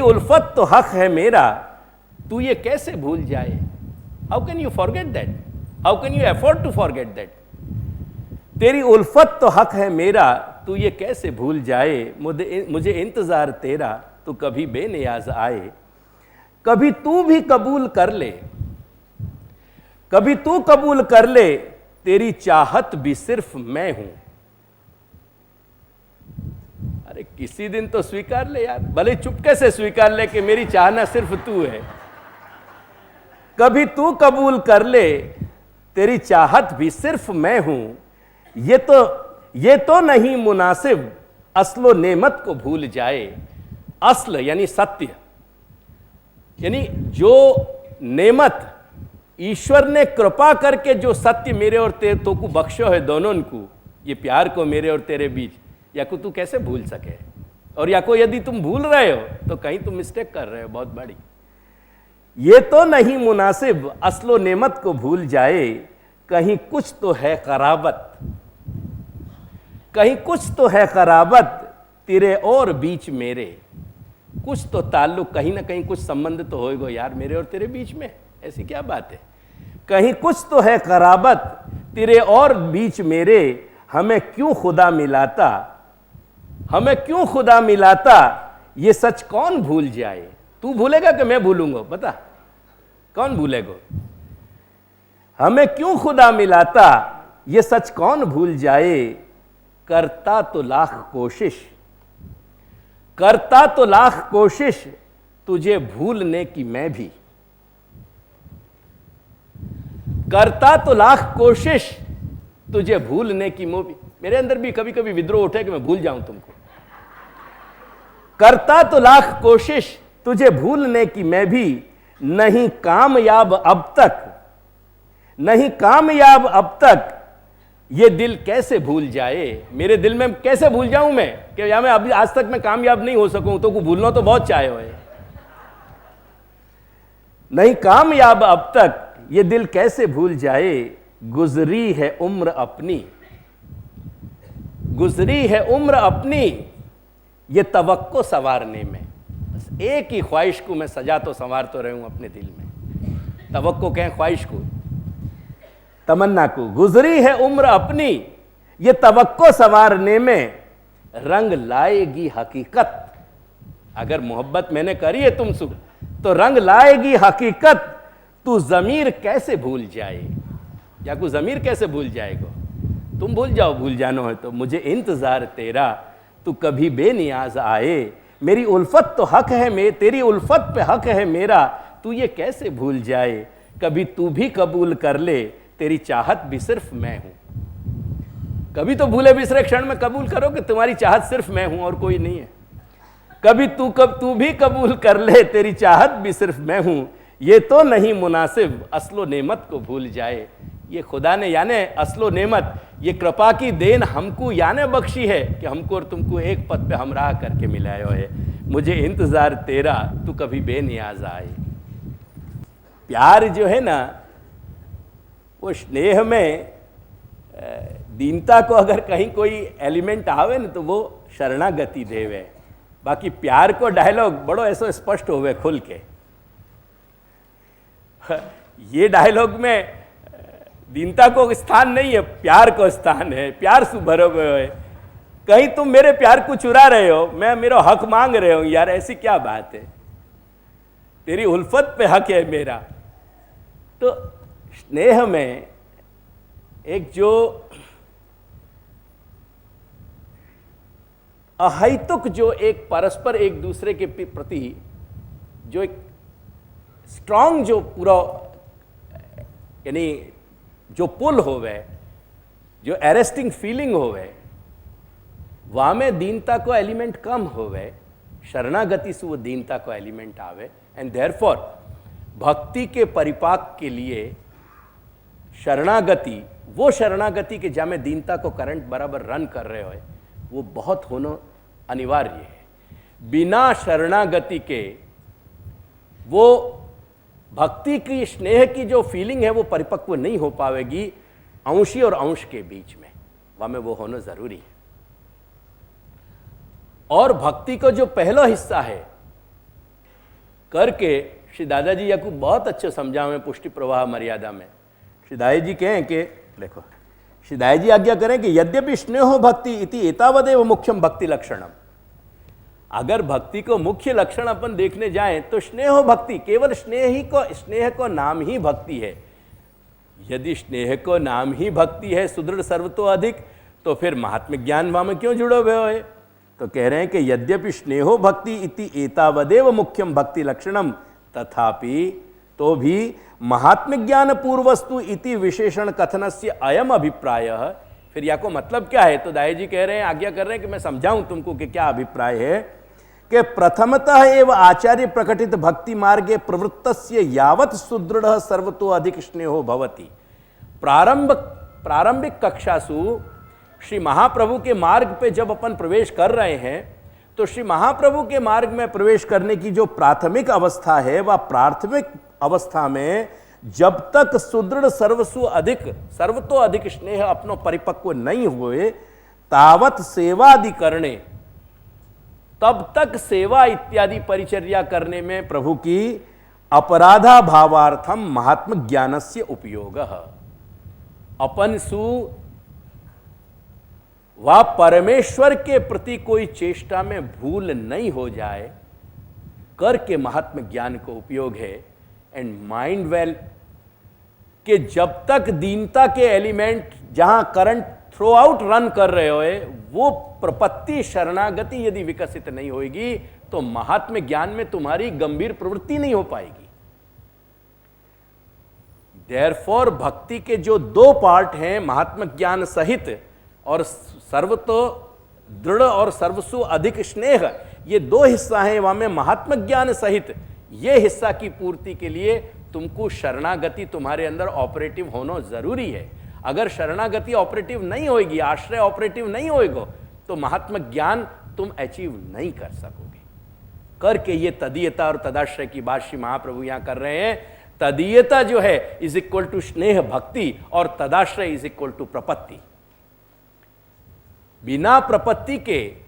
उल्फत तो हक है मेरा, तू ये कैसे भूल जाए? How can you forget that? How can you afford to forget that? तेरी उल्फत तो हक है मेरा, तू ये कैसे भूल जाए? मुझे इंतजार तेरा तू कभी बेनियाज आए। कभी तू भी कबूल कर ले, कभी तू कबूल कर ले, तेरी चाहत भी सिर्फ मैं हूं। अरे किसी दिन तो स्वीकार ले यार, भले चुपके से स्वीकार ले कि मेरी चाहना सिर्फ तू है। कभी तू कबूल कर ले, तेरी चाहत भी सिर्फ मैं हूं। ये तो नहीं मुनासिब अस्लो नेमत को भूल जाए। अस्ल यानी सत्य, यानी जो नेमत ईश्वर ने कृपा करके जो सत्य मेरे और तो को बख्शो है, दोनों को, ये प्यार को मेरे और तेरे बीच, या को तू कैसे भूल सके? और या को यदि तुम भूल रहे हो तो कहीं तुम मिस्टेक कर रहे हो बहुत बड़ी। ये तो नहीं मुनासिब अस्लो नेमत को भूल जाए, कहीं कुछ तो है कराबत, कहीं कुछ तो है कराबत तेरे और बीच मेरे, कुछ तो ताल्लुक, कहीं ना कहीं कुछ संबंध तो होएगा यार मेरे और तेरे बीच में, ऐसी क्या बात है। कहीं कुछ तो है कराबत तेरे और बीच मेरे, हमें क्यों खुदा मिलाता, हमें क्यों खुदा मिलाता, ये सच कौन भूल जाए। तू भूलेगा कि मैं भूलूंगा, बता कौन भूलेगा। हमें क्यों खुदा मिलाता, ये सच कौन भूल जाए। करता तो लाख कोशिश, करता तो लाख कोशिश तुझे भूलने की मैं भी, करता तो लाख कोशिश तुझे भूलने की मैं भी। मेरे अंदर भी कभी कभी विद्रोह उठे कि मैं भूल जाऊं तुमको। करता तो लाख कोशिश तुझे भूलने की मैं भी, नहीं कामयाब अब तक, नहीं कामयाब अब तक, ये दिल कैसे भूल जाए। मेरे दिल में कैसे भूल जाऊं मैं कि या मैं अभी आज तक मैं कामयाब नहीं हो सकूं, तो को भूलना तो बहुत चाहे हो। नहीं कामयाब अब तक, ये दिल कैसे भूल जाए। गुजरी है उम्र अपनी, गुजरी है उम्र अपनी, ये तवक्को संवारने में। बस एक ही ख्वाहिश को मैं सजा तो संवार तो रहा हूं अपने दिल में। तवक्को कहें ख्वाहिश को, तमन्ना को। गुजरी है उम्र अपनी, ये तवक्को संवारने में, रंग लाएगी हकीकत। अगर मोहब्बत मैंने करी है तुमसे तो रंग लाएगी हकीकत। तू जमीर कैसे भूल जाए, या को जमीर कैसे भूल जाएगा। तुम भूल जाओ, भूल जानो है तो मुझे इंतजार तेरा, तू कभी बेनियाज आए। मेरी उल्फत तो हक है, तेरी उल्फत पे हक है मेरा, तू ये कैसे भूल जाए। कभी तू भी कबूल कर ले, तेरी चाहत भी सिर्फ मैं हूं। कभी तो भूले बिसरे क्षण में कबूल करो कि तुम्हारी चाहत सिर्फ मैं हूं और कोई नहीं है। कभी तू भी कबूल कर ले, तेरी चाहत भी सिर्फ मैं हूं। ये तो नहीं मुनासिब असलो नेमत को भूल जाए। ये खुदा ने यानी असलो नेमत, ये कृपा की देन हमको यानी बख्शी है कि हमको और तुमको एक पद पे हमराह करके मिलाया है। मुझे इंतजार तेरा, तू कभी बेनियाज आए। प्यार जो है ना, वो स्नेह में दीनता को अगर कहीं कोई एलिमेंट आवे ना तो वो शरणागति देवे। बाकी प्यार को डायलॉग बड़ो ऐसा स्पष्ट होवे खुल के। ये डायलॉग में दीनता को स्थान नहीं है, प्यार को स्थान है। प्यार से भरो गए, कहीं तुम मेरे प्यार को चुरा रहे हो, मैं मेरा हक मांग रहे हो। यार ऐसी क्या बात है, तेरी उल्फत पे हक है मेरा। तो स्नेह में एक जो अहैतुक, जो एक परस्पर एक दूसरे के प्रति जो एक स्ट्रांग, जो पूरा यानी जो पुल होवे, जो अरेस्टिंग फीलिंग होवे, वहां में दीनता को एलिमेंट कम होवे, शरणागति से वो दीनता को एलिमेंट आवे। एंड देयरफॉर भक्ति के परिपाक के लिए शरणागति, वो शरणागति के जहाँ में दीनता को करंट बराबर रन कर रहे हो, वो बहुत होना अनिवार्य है। बिना शरणागति के वो भक्ति की, स्नेह की जो फीलिंग है वो परिपक्व नहीं हो पाएगी अंशी और अंश के बीच में, वहां में वो होना जरूरी है। और भक्ति को जो पहला हिस्सा है करके श्री दादाजी या को बहुत अच्छे समझा हुए पुष्टि प्रवाह मर्यादा में। श्री दादाजी कहें कि देखो, श्री दादाजी आज्ञा करें कि यद्यपि स्नेहो भक्ति इति एतावदेव मुख्यम भक्ति लक्षणम। अगर भक्ति को मुख्य लक्षण अपन देखने जाएं तो स्नेहो भक्ति, केवल स्नेह को नाम ही भक्ति है। यदि स्नेह को नाम ही भक्ति है सुदृढ़ सर्वतो अधिक, तो फिर महात्म्य ज्ञान वहां में क्यों जुड़े हुए हो। तो कह रहे हैं कि यद्यपि स्नेहो भक्ति इति एतावदेव मुख्यम भक्ति लक्षणम, तथापि तो भी महात्म्य ज्ञान पूर्वस्तु इति विशेषण कथनस्य अयम अभिप्रायः। फिर या को मतलब क्या है, तो दाई जी कह रहे हैं, आज्ञा कर रहे हैं कि मैं समझाऊं तुमको कि क्या अभिप्राय है। कि प्रथमतः एव आचार्य प्रकटित भक्ति मार्गे प्रवृत्तस्य यावत् सुदृढ़ सर्वतो अधिक स्नेहो भवति। प्रारंभिक कक्षासु श्री महाप्रभु के मार्ग पे जब अपन प्रवेश कर रहे हैं, तो श्री महाप्रभु के मार्ग में प्रवेश करने की जो प्राथमिक अवस्था है, वह प्राथमिक अवस्था में जब तक सुदृढ़ सर्वसु अधिक सर्वतो अधिक स्नेह अपनो परिपक्व नहीं हुए, तावत सेवादि करने, तब तक सेवा इत्यादि परिचर्या करने में प्रभु की अपराधा भावार्थम महात्म ज्ञानस्य उपयोग। अपन सु व परमेश्वर के प्रति कोई चेष्टा में भूल नहीं हो जाए करके महात्म ज्ञान को उपयोग है। एंड माइंड वेल कि जब तक दीनता के एलिमेंट जहां करंट थ्रो आउट रन कर रहे हो, वो प्रपत्ति शरणागति यदि विकसित नहीं होगी तो महात्म ज्ञान में तुम्हारी गंभीर प्रवृत्ति नहीं हो पाएगी। देयरफॉर भक्ति के जो दो पार्ट हैं, महात्म ज्ञान सहित और सर्वतो दृढ़ और सर्वसु अधिक स्नेह, ये दो हिस्सा हैं। वहां में महात्म ज्ञान सहित ये हिस्सा की पूर्ति के लिए तुमको शरणागति तुम्हारे अंदर ऑपरेटिव होना जरूरी है। अगर शरणागति ऑपरेटिव नहीं होगी, आश्रय ऑपरेटिव नहीं होएगा, तो महात्म ज्ञान तुम अचीव नहीं कर सकोगे। करके ये तदीयता और तदाश्रय की बात श्री महाप्रभु यहां कर रहे हैं। तदीयता जो है इज इक्वल टू स्नेह भक्ति और तदाश्रय इज इक्वल टू प्रपत्ति। बिना प्रपत्ति के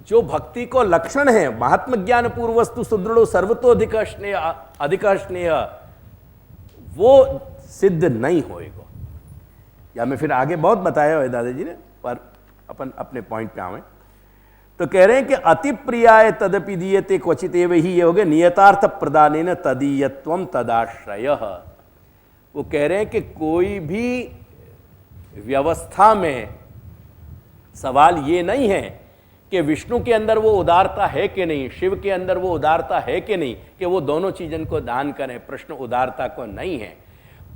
जो भक्ति को लक्षण है, महात्म ज्ञान पूर्वस्तु सुदृढ़ सर्वतो अधिक स्नेह, वो सिद्ध नहीं होएगा। या मैं फिर आगे बहुत बताया है दादाजी ने, पर अपन अपने पॉइंट पे आवे तो कह रहे हैं कि अति प्रियाय तदपि दीयते क्वचित एव ही, ये हो गया नियतार्थ प्रदानेन तदीयत्वम तदाश्रय। वो कह रहे हैं कि कोई भी व्यवस्था में सवाल ये नहीं है कि विष्णु के अंदर वो उदारता है कि नहीं, शिव के अंदर वो उदारता है कि नहीं, कि वो दोनों चीजों को दान करें। प्रश्न उदारता को नहीं है,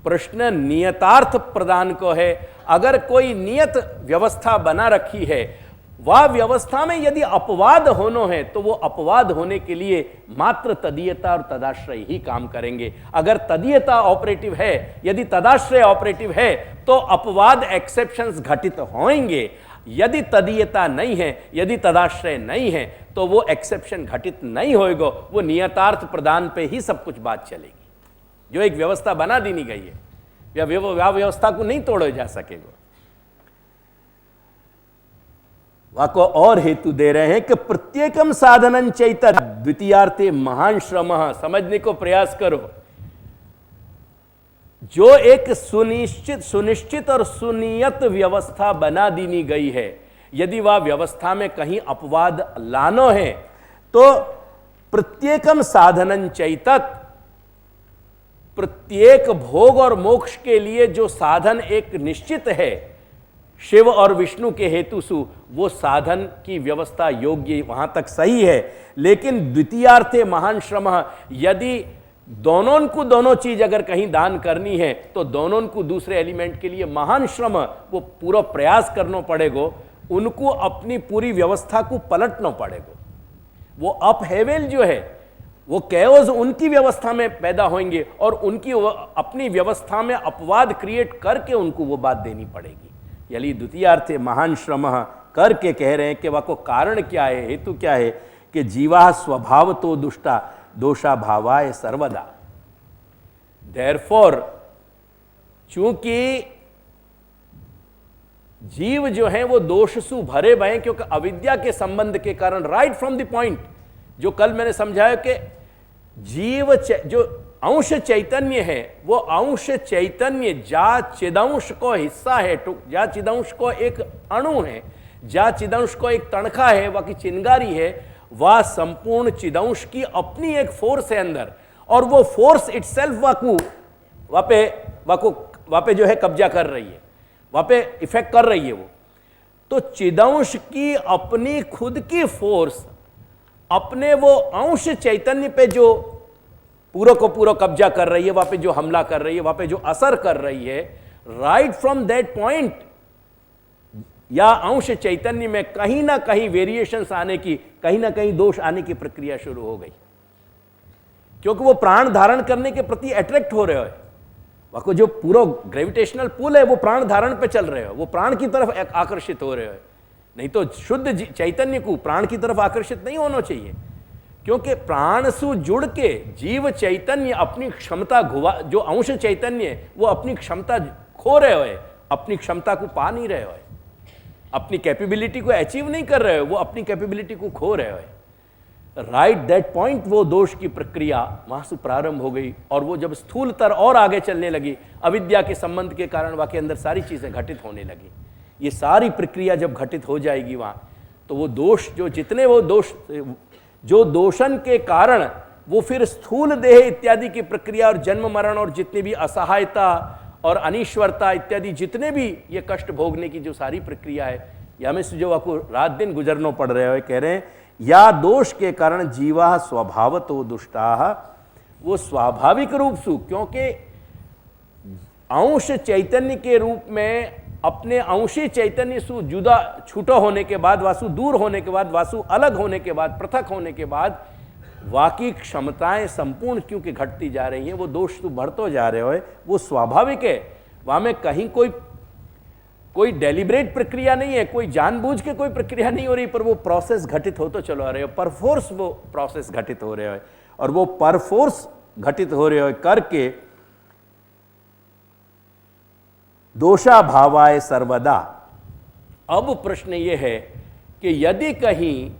प्रश्न नियतार्थ प्रदान को है। अगर कोई नियत व्यवस्था बना रखी है, वह व्यवस्था में यदि अपवाद होनो है तो वो अपवाद होने के लिए मात्र तदीयता और तदाश्रय ही काम करेंगे। अगर तदीयता ऑपरेटिव है, यदि तदाश्रय ऑपरेटिव है, तो अपवाद एक्सेप्शंस घटित होंगे। यदि तदीयता नहीं है, यदि तदाश्रय नहीं है, तो वो एक्सेप्शन घटित नहीं होएगा। वो नियतार्थ प्रदान पे ही सब कुछ बात चलेगी। जो एक व्यवस्था बना दी नहीं गई है, या व्यवस्था को नहीं तोड़ा जा सकेगा। वह को और हेतु दे रहे हैं कि प्रत्येकम साधनन चैत द्वितीयार्थे महान श्रम। समझने को प्रयास करो। जो एक सुनिश्चित और सुनियत व्यवस्था बना दी गई है, यदि वह व्यवस्था में कहीं अपवाद लानो है, तो प्रत्येकम साधनन चैतत, प्रत्येक भोग और मोक्ष के लिए जो साधन एक निश्चित है शिव और विष्णु के हेतु सु, वो साधन की व्यवस्था योग्य वहां तक सही है। लेकिन द्वितीयार्थे महान श्रम, यदि दोनों को दोनों चीज अगर कहीं दान करनी है, तो दोनों को दूसरे एलिमेंट के लिए महान श्रम, वो पूरा प्रयास करना पड़ेगा। उनको अपनी पूरी व्यवस्था को पलटना पड़ेगा। वो अप हेवेल जो है, वो कैओस उनकी व्यवस्था में पैदा होंगे और उनकी अपनी व्यवस्था में अपवाद क्रिएट करके उनको वो बात देनी पड़ेगी। यदि द्वितीयार्थे महान श्रम करके कह रहे हैं कि वह को कारण क्या है, हेतु क्या है, कि जीवा स्वभाव तो दुष्टा दोषा भावाय सर्वदा। देयरफॉर चूंकि जीव जो है वो दोष सु भरे भय, क्योंकि अविद्या के संबंध के कारण, राइट फ्रॉम द पॉइंट जो कल मैंने समझाया कि जीव जो अंश चैतन्य है, वो अंश चैतन्य जा चिदंश को हिस्सा है, जा चिदंश को एक अणु है, जा चिदंश को एक तणखा है, वह की चिंगारी है, वह संपूर्ण चिदंश की अपनी एक फोर्स है अंदर, और वो फोर्स इटसेल्फ वहां पे जो है कब्जा कर रही है, वहां पे इफेक्ट कर रही है वो। तो चिदंश की अपनी खुद की फोर्स अपने वो अंश चैतन्य पे जो पूरा को पूरा कब्जा कर रही है, वहां पे जो हमला कर रही है, वहां पे जो असर कर रही है, राइट फ्रॉम दैट पॉइंट या अंश चैतन्य में कहीं ना कहीं वेरिएशंस आने की, कहीं ना कहीं दोष आने की प्रक्रिया शुरू हो गई, क्योंकि वो प्राण धारण करने के प्रति अट्रैक्ट हो रहे हो। वह को जो पूरा ग्रेविटेशनल पुल है वो प्राण धारण पे चल रहे हो, वो प्राण की तरफ आकर्षित हो रहे हो। नहीं तो शुद्ध चैतन्य को प्राण की तरफ आकर्षित नहीं होना चाहिए। क्योंकि प्राण से जुड़ के जीव चैतन्य अपनी क्षमता जो अंश चैतन्य है वो अपनी क्षमता खो रहे हो, अपनी क्षमता को पा नहीं रहे हो, अपनी कैपेबिलिटी को अचीव नहीं कर रहे हो, वो अपनी कैपेबिलिटी को खो रहे हो। राइट दैट पॉइंट वो दोष की प्रक्रिया वहां से प्रारंभ हो गई, और वो जब स्थूलतर और आगे चलने लगी, अविद्या के संबंध के कारण वहां के अंदर सारी चीजें घटित होने लगी। ये सारी प्रक्रिया जब घटित हो जाएगी वहां, तो वो दोष जो जितने वो दोष जो दोषण के कारण वो फिर स्थूल देह इत्यादि की प्रक्रिया और जन्म मरण और जितनी भी असहायता और अनिश्वरता इत्यादि जितने भी ये कष्ट भोगने की जो सारी प्रक्रिया है, या हमें जो आपको रात दिन गुजरना पड़ रहे हो, कह रहे हैं या दोष के कारण जीवा स्वभावतो दुष्टाः, वो स्वाभाविक रूप से, क्योंकि अंश चैतन्य के रूप में अपने अंशी चैतन्य से जुदा छूटा होने के बाद, वासु दूर होने के बाद, वासु अलग होने के बाद, पृथक होने के बाद वाकी क्षमताएं संपूर्ण क्योंकि घटती जा रही हैं, वो दोष तो बढ़ते जा रहे हो, वो स्वाभाविक है। वहां में कहीं कोई डेलिब्रेट प्रक्रिया नहीं है, कोई जानबूझ के कोई प्रक्रिया नहीं हो रही, पर वो प्रोसेस घटित हो तो चलो आ रहे हो, परफोर्स वो प्रोसेस घटित हो रहे हो, और वो परफोर्स घटित हो रहे हो करके दोषा भावाय सर्वदा। अब प्रश्न यह है कि यदि कहीं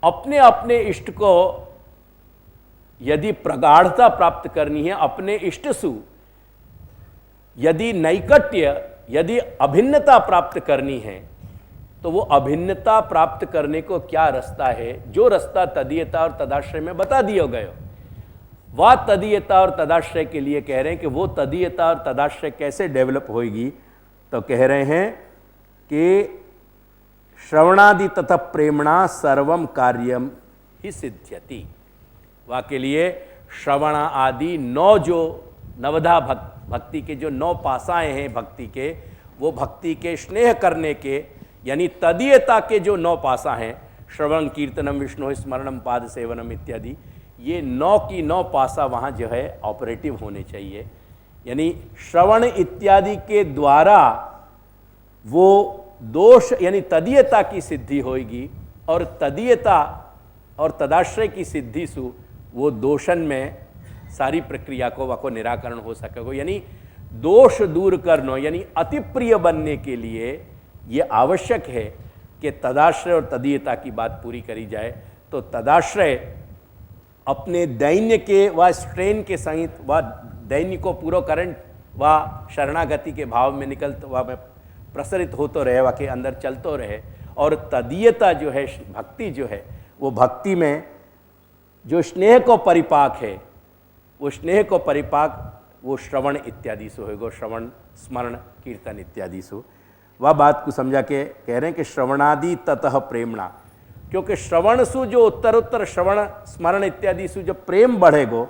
अपने अपने इष्ट को यदि प्रगाढ़ता प्राप्त करनी है, अपने इष्ट सु यदि नैकट्य, यदि अभिन्नता प्राप्त करनी है, तो वो अभिन्नता प्राप्त करने को क्या रास्ता है? जो रास्ता तदीयता और तदाश्रय में बता दिया गया, वह तदीयता और तदाश्रय के लिए कह रहे हैं कि वो तदीयता और तदाश्रय कैसे डेवलप होगी। तो कह रहे हैं कि श्रवणादि तथा प्रेमणा सर्वम कार्यम ही सिद्ध्यति। वह के लिए श्रवण आदि 9 जो नवधा भक्ति के जो 9 पासाएं हैं भक्ति के, वो भक्ति के स्नेह करने के यानी तदीयता के जो 9 पासा हैं, श्रवण कीर्तनम विष्णु स्मरणम पाद सेवनम इत्यादि, ये 9 की 9 पासा वहाँ जो है ऑपरेटिव होने चाहिए। यानी श्रवण इत्यादि के द्वारा वो दोष यानी तदीयता की सिद्धि होगी, और तदीयता और तदाश्रय की सिद्धि से वो दोषण में सारी प्रक्रिया को निराकरण हो सकेगा। यानी दोष दूर करना यानी अति प्रिय बनने के लिए ये आवश्यक है कि तदाश्रय और तदीयता की बात पूरी करी जाए। तो तदाश्रय अपने दैन्य के व स्ट्रेन के सहित व दैन्य को पूरा करंट व शरणागति के भाव में निकलते व प्रसरित होते रहे, व के अंदर चलते रहे। और तदीयता जो है भक्ति जो है, वो भक्ति में जो स्नेह को परिपाक है, वो स्नेह को परिपाक वो श्रवण इत्यादि से होगा, श्रवण स्मरण कीर्तन इत्यादि से। वह बात को समझा के कह रहे हैं कि श्रवणादि ततः प्रेमणा, क्योंकि श्रवण से जो उत्तर श्रवण स्मरण इत्यादि से जो प्रेम बढ़ेगो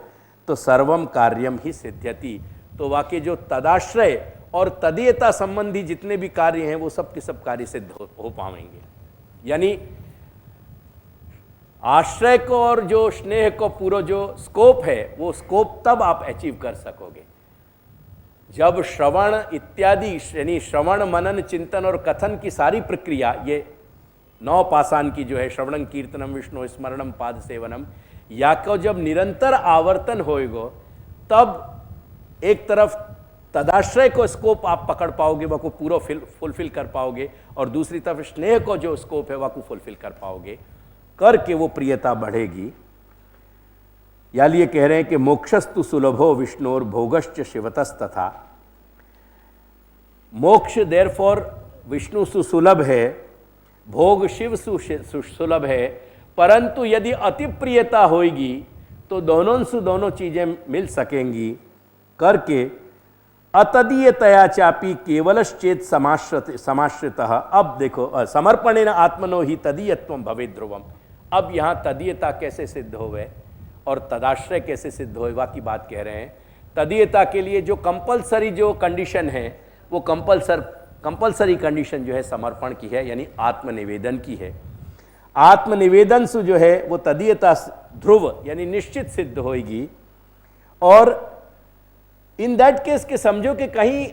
तो सर्वम कार्यम ही सिद्ध्यति। तो वाकई जो तदाश्रय और तदीयता संबंधी जितने भी कार्य हैं वो सब के सब कार्य सिद्ध हो पाएंगे। यानी आश्रय को और जो स्नेह को पूरा जो स्कोप है, वो स्कोप तब आप अचीव कर सकोगे जब श्रवण इत्यादि यानी श्रवण मनन चिंतन और कथन की सारी प्रक्रिया, ये 9 पासान की जो है श्रवणम कीर्तनम विष्णु स्मरणम पाद सेवनम, या को जब निरंतर आवर्तन होएगो, तब एक तरफ तदाश्रय को स्कोप आप पकड़ पाओगे, वह को पूरा फुलफिल कर पाओगे, और दूसरी तरफ स्नेह को जो स्कोप है वह को फुलफिल कर पाओगे, करके वो प्रियता बढ़ेगी। या लिए कह रहे हैं कि मोक्षस्तु सुलभो विष्णुर भोगश्च शिवतस्तथा। मोक्ष देयरफॉर विष्णु सुलभ है, भोग शिव सुलभ है, परंतु यदि अति प्रियता होगी तो दोनों चीजें मिल सकेंगी करके अतदीयतया चापी केवलश्चेत समाश्रितः। अब देखो समर्पणेन आत्मनो ही तदीयत्वं भवेत् ध्रुवम। अब यहाँ तदीयता कैसे सिद्ध होवे और तदाश्रय कैसे सिद्ध होगा की बात कह रहे हैं। तदीयता के लिए जो कंपलसरी जो कंडीशन है, वो कंपलसरी कंडीशन जो है समर्पण की है, यानी आत्मनिवेदन की है। आत्मनिवेदन से जो है वो तदीयता ध्रुव यानी निश्चित सिद्ध होगी। और इन दैट केस के समझो कि कहीं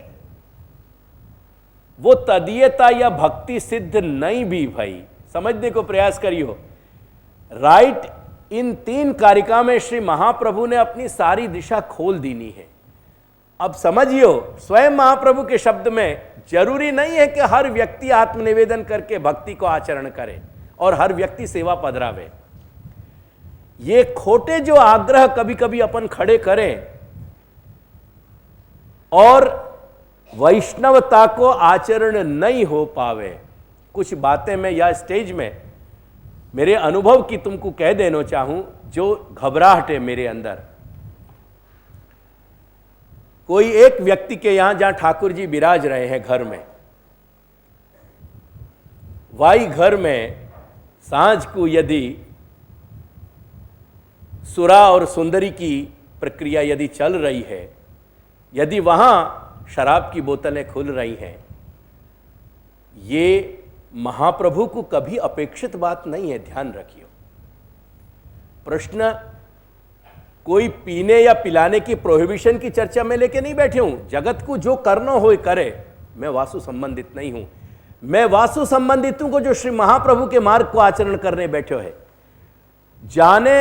वो तदीयता या भक्ति सिद्ध नहीं भी, भाई समझने को प्रयास करियो। राइट इन 3 कारिका में श्री महाप्रभु ने अपनी सारी दिशा खोल दीनी है। अब समझियो, स्वयं महाप्रभु के शब्द में जरूरी नहीं है कि हर व्यक्ति आत्मनिवेदन करके भक्ति को आचरण करे और हर व्यक्ति सेवा पधरावे। ये खोटे जो आग्रह कभी कभी अपन खड़े करें और वैष्णवता को आचरण नहीं हो पावे, कुछ बातें मैं या स्टेज में मेरे अनुभव की तुमको कह देना चाहूं, जो घबराहट है मेरे अंदर। कोई एक व्यक्ति के यहां जहां ठाकुर जी विराज रहे हैं घर में, वाई घर में सांझ को यदि सुरा और सुंदरी की प्रक्रिया यदि चल रही है, यदि वहां शराब की बोतलें खुल रही हैं, ये महाप्रभु को कभी अपेक्षित बात नहीं है, ध्यान रखियो। प्रश्न कोई पीने या पिलाने की प्रोहिबिशन की चर्चा में लेके नहीं बैठे हूं। जगत को जो करना हो करे, मैं वासु संबंधित नहीं हूं। मैं वासु संबंधित हूं को जो श्री महाप्रभु के मार्ग को आचरण करने बैठे है। जाने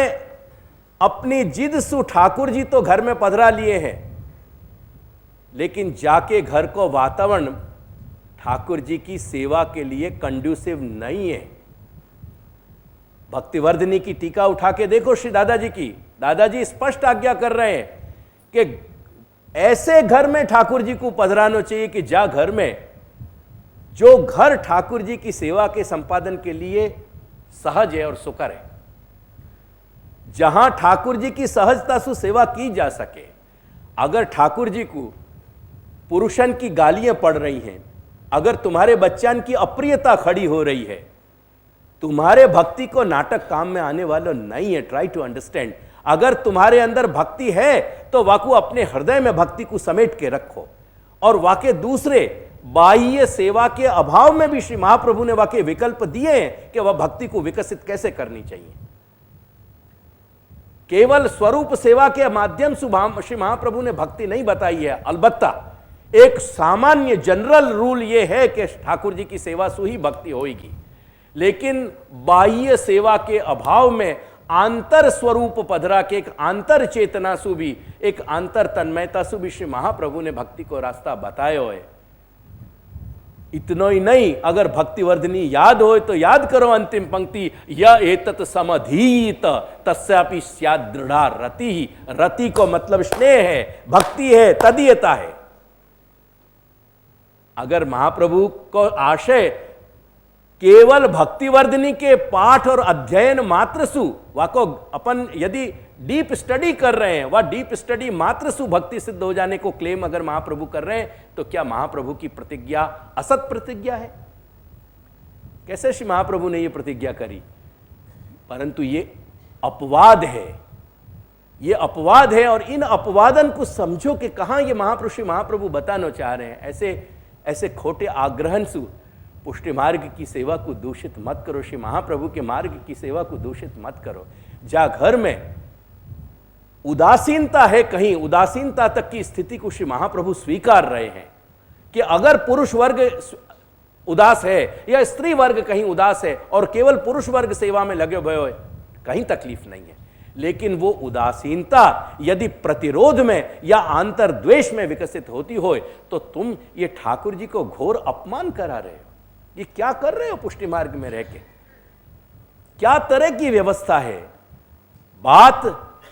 अपनी जिद सु ठाकुर जी तो घर में पधरा लिए हैं, लेकिन जाके घर को वातावरण ठाकुर जी की सेवा के लिए कंड्यूसिव नहीं है। भक्तिवर्धिनी की टीका उठा के देखो श्री दादाजी की, दादाजी स्पष्ट आज्ञा कर रहे हैं कि ऐसे घर में ठाकुर जी को पधराना चाहिए कि जा घर में जो घर ठाकुर जी की सेवा के संपादन के लिए सहज है और सुकर है, जहां ठाकुर जी की सहजता से सेवा की जा सके। अगर ठाकुर जी को पुरुषन की गालियां पड़ रही हैं, अगर तुम्हारे बच्चन की अप्रियता खड़ी हो रही है, तुम्हारे भक्ति को नाटक काम में आने वाला नहीं है। Try to understand. अगर तुम्हारे अंदर भक्ति है तो वाकू अपने हृदय में भक्ति को समेट के रखो, और वाके दूसरे बाह्य सेवा के अभाव में भी श्री महाप्रभु ने वाके विकल्प दिए हैं कि वह भक्ति को विकसित कैसे करनी चाहिए। केवल स्वरूप सेवा के माध्यम से श्री महाप्रभु ने भक्ति नहीं बताई है। अलबत्ता एक सामान्य जनरल रूल यह है कि ठाकुर जी की सेवा से ही भक्ति होगी, लेकिन बाह्य सेवा के अभाव में आंतर स्वरूप पधरा के एक आंतर चेतना से भी, एक आंतर तन्मयता से भी श्री महाप्रभु ने भक्ति को रास्ता बताया है। इतना ही नहीं, अगर भक्तिवर्धिनी याद हो तो याद करो अंतिम पंक्ति, य एतत् समधीत तस्यापि स्यात् दृढ़ा रति। रति को मतलब स्नेह है, भक्ति है, तदीयता है। अगर महाप्रभु को आशय केवल भक्तिवर्धिनी के पाठ और अध्ययन मात्र सु वाको अपन यदि डीप स्टडी कर रहे हैं, वह डीप स्टडी मात्र सु भक्ति सिद्ध हो जाने को क्लेम अगर महाप्रभु कर रहे हैं, तो क्या महाप्रभु की प्रतिज्ञा असत प्रतिज्ञा है? कैसे श्री महाप्रभु ने यह प्रतिज्ञा करी? परंतु ये अपवाद है, ये अपवाद है, और इन अपवादन को समझो कि कहां ये श्री महाप्रभु बताना चाह रहे हैं। ऐसे खोटे आग्रहण से पुष्टि मार्ग की सेवा को दूषित मत करो, श्री महाप्रभु के मार्ग की सेवा को दूषित मत करो। जा घर में उदासीनता है, कहीं उदासीनता तक की स्थिति को श्री महाप्रभु स्वीकार रहे हैं कि अगर पुरुष वर्ग उदास है या स्त्री वर्ग कहीं उदास है और केवल पुरुष वर्ग सेवा में लगे हुए हो, कहीं तकलीफ नहीं है। लेकिन वो उदासीनता यदि प्रतिरोध में या आंतर द्वेष में विकसित होती हो तो तुम ये ठाकुर जी को घोर अपमान करा रहे हो। ये क्या कर रहे हो पुष्टि मार्ग में रह के? क्या तरह की व्यवस्था है? बात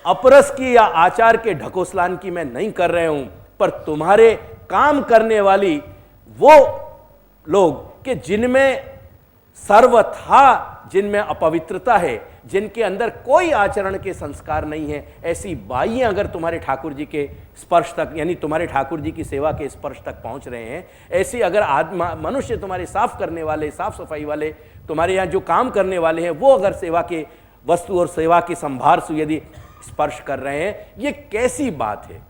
अपरस की या आचार के ढकोसलान की मैं नहीं कर रहे हूं, पर तुम्हारे काम करने वाली वो लोग कि जिनमें सर्वथा, जिनमें अपवित्रता है, जिनके अंदर कोई आचरण के संस्कार नहीं है, ऐसी बाइयां अगर तुम्हारे ठाकुर जी के स्पर्श तक, यानी तुम्हारे ठाकुर जी की सेवा के स्पर्श तक पहुंच रहे हैं, ऐसे अगर मनुष्य तुम्हारे साफ करने वाले, साफ सफाई वाले, तुम्हारे यहाँ जो काम करने वाले हैं, वो अगर सेवा के वस्तु और सेवा के संभार से यदि स्पर्श कर रहे हैं, ये कैसी बात है?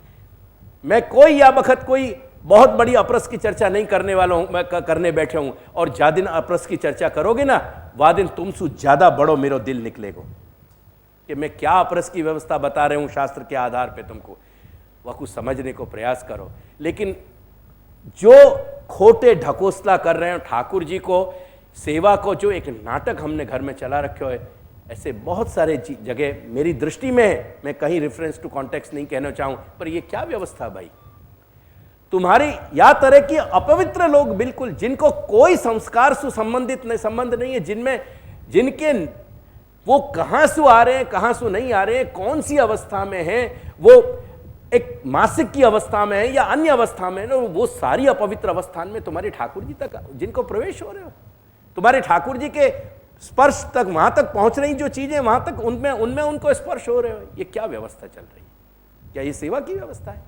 मैं कोई या बखत कोई बहुत बड़ी अपरस की चर्चा नहीं करने वाला हूं, मैं करने बैठे हूं, और जा दिन अपरस की चर्चा करोगे ना, वह दिन तुमसे ज्यादा बड़ो मेरा दिल निकलेगा कि मैं क्या अपरस की व्यवस्था बता रहे हूं शास्त्र के आधार पे। तुमको वह कुछ समझने को प्रयास करो। लेकिन जो खोटे ढकोसला कर रहे हैं ठाकुर जी को, सेवा को, जो एक नाटक हमने घर में चला रखे हो है, ऐसे बहुत सारे जगह मेरी दृष्टि में है, मैं कहीं रेफरेंस टू कॉन्टेक्स्ट नहीं कहना चाहूं, पर ये क्या व्यवस्था भाई, तुम्हारी या तरह की अपवित्र लोग बिल्कुल, जिनको कोई संस्कार से संबंध नहीं है, जिनके वो कहां से आ रहे हैं, कहां से नहीं आ रहे हैं, कौन सी अवस्था में हैं, वो एक मासिक की अवस्था में है या अन्य अवस्था में है, वो सारी अपवित्र अवस्था में तुम्हारे ठाकुर जी तक जिनको प्रवेश हो रहे हो, तुम्हारे ठाकुर जी के स्पर्श तक, वहां तक पहुंच रही जो चीजें, वहां तक उनमें उनको स्पर्श हो रहे हो, ये क्या व्यवस्था चल रही है? क्या ये सेवा की व्यवस्था है?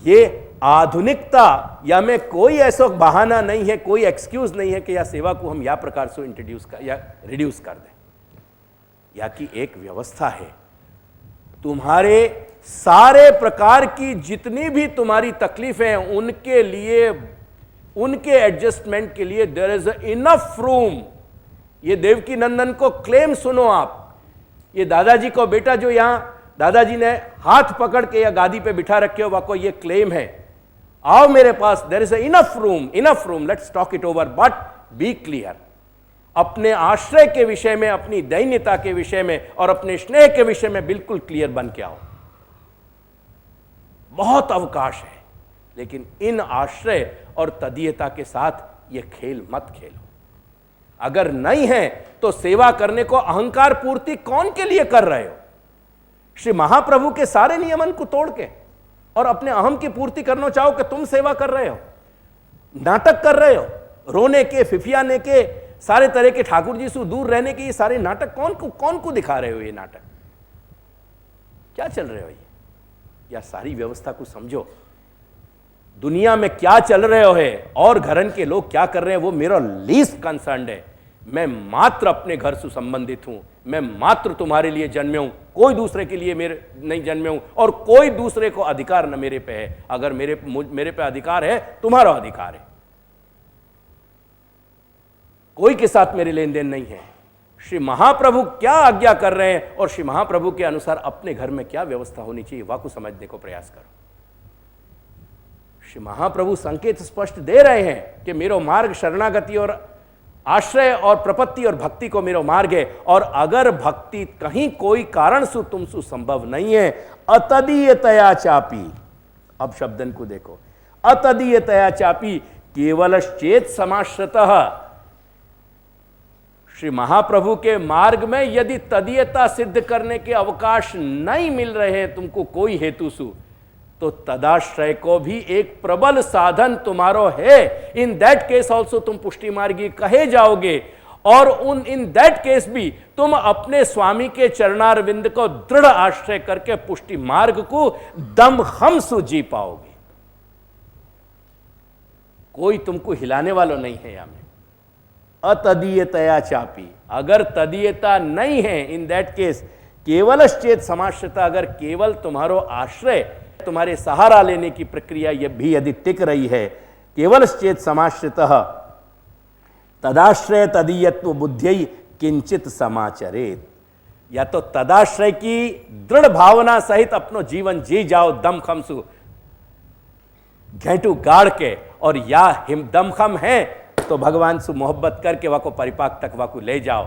ये आधुनिकता या में कोई ऐसा बहाना नहीं है, कोई एक्सक्यूज नहीं है कि या सेवा को हम या प्रकार से इंट्रोड्यूस कर या रिड्यूस कर दें, या कि एक व्यवस्था है। तुम्हारे सारे प्रकार की जितनी भी तुम्हारी तकलीफें हैं, उनके लिए, उनके एडजस्टमेंट के लिए देयर इज इनफ रूम। ये देवकी नंदन को क्लेम सुनो आप, ये दादाजी को बेटा जो यहां दादाजी ने हाथ पकड़ के या गादी पे बिठा रखे हो, वाको ये क्लेम है, आओ मेरे पास, there is enough room, let's talk it over, but be clear. अपने आश्रय के विषय में, अपनी दैन्यता के विषय में और अपने स्नेह के विषय में बिल्कुल क्लियर बन के आओ। बहुत अवकाश है, लेकिन इन आश्रय और तदीयता के साथ ये खेल मत खेलो। अगर नहीं है तो सेवा करने को अहंकार पूर्ति कौन के लिए कर रहे हो? श्री महाप्रभु के सारे नियमन को तोड़ के और अपने अहम की पूर्ति करना चाहो कि तुम सेवा कर रहे हो, नाटक कर रहे हो, रोने के, फिफियाने के, सारे तरह के ठाकुर जी से दूर रहने के, ये सारे नाटक कौन को दिखा रहे हो? ये नाटक क्या चल रहे हो? ये या सारी व्यवस्था को समझो, दुनिया में क्या चल रहे हो है और घरन के लोग क्या कर रहे हैं वो मेरा लीस्ट कंसर्न है। मैं मात्र अपने घर से संबंधित हूं, मैं मात्र तुम्हारे लिए जन्मे हूं, कोई दूसरे के लिए मेरे नहीं जन्मे हूं, और कोई दूसरे को अधिकार न मेरे पे है। अगर मेरे पे अधिकार है, तुम्हारा अधिकार है, कोई के साथ मेरे लेन देन नहीं है। श्री महाप्रभु क्या आज्ञा कर रहे हैं और श्री महाप्रभु के अनुसार अपने घर में क्या व्यवस्था होनी चाहिए, वाकु समझने को प्रयास करो। श्री महाप्रभु संकेत स्पष्ट दे रहे हैं कि मेरो मार्ग शरणागति और आश्रय और प्रपत्ति और भक्ति को मेरो मार्ग है, और अगर भक्ति कहीं कोई कारण से तुमसे संभव नहीं है, अतदीयतया चापी, अब शब्दन को देखो, अतदीयतया चापी केवल चेत समाश्रितः। श्री महाप्रभु के मार्ग में यदि तदीयता सिद्ध करने के अवकाश नहीं मिल रहे हैं तुमको कोई हेतु सु, तो तदाश्रय को भी एक प्रबल साधन तुम्हारो है। इन दैट केस ऑल्सो तुम पुष्टि मार्गी कहे जाओगे, और इन दैट केस भी तुम अपने स्वामी के चरणारविंद को दृढ़ आश्रय करके पुष्टि मार्ग को दमखम से जी पाओगे। कोई तुमको हिलाने वाला नहीं है यहां में। अतदीयतया चापी, अगर तदीयता नहीं है, इन दैट केस केवल चेत समाश्रिता, अगर केवल तुम्हारो आश्रय, तुम्हारे सहारा लेने की प्रक्रिया यह भी यदि टिक रही है, केवल चेत समाश्रितः तदाश्रय तदीयत्व बुद्धियै किंचित समाचरेत। या तो तदाश्रय की दृढ़ भावना सहित अपनो जीवन जी जाओ दमखम सु, घेंटू गाड़ के, और या हिम दमखम है तो भगवान से मोहब्बत करके वाको परिपाक तक वाको ले जाओ।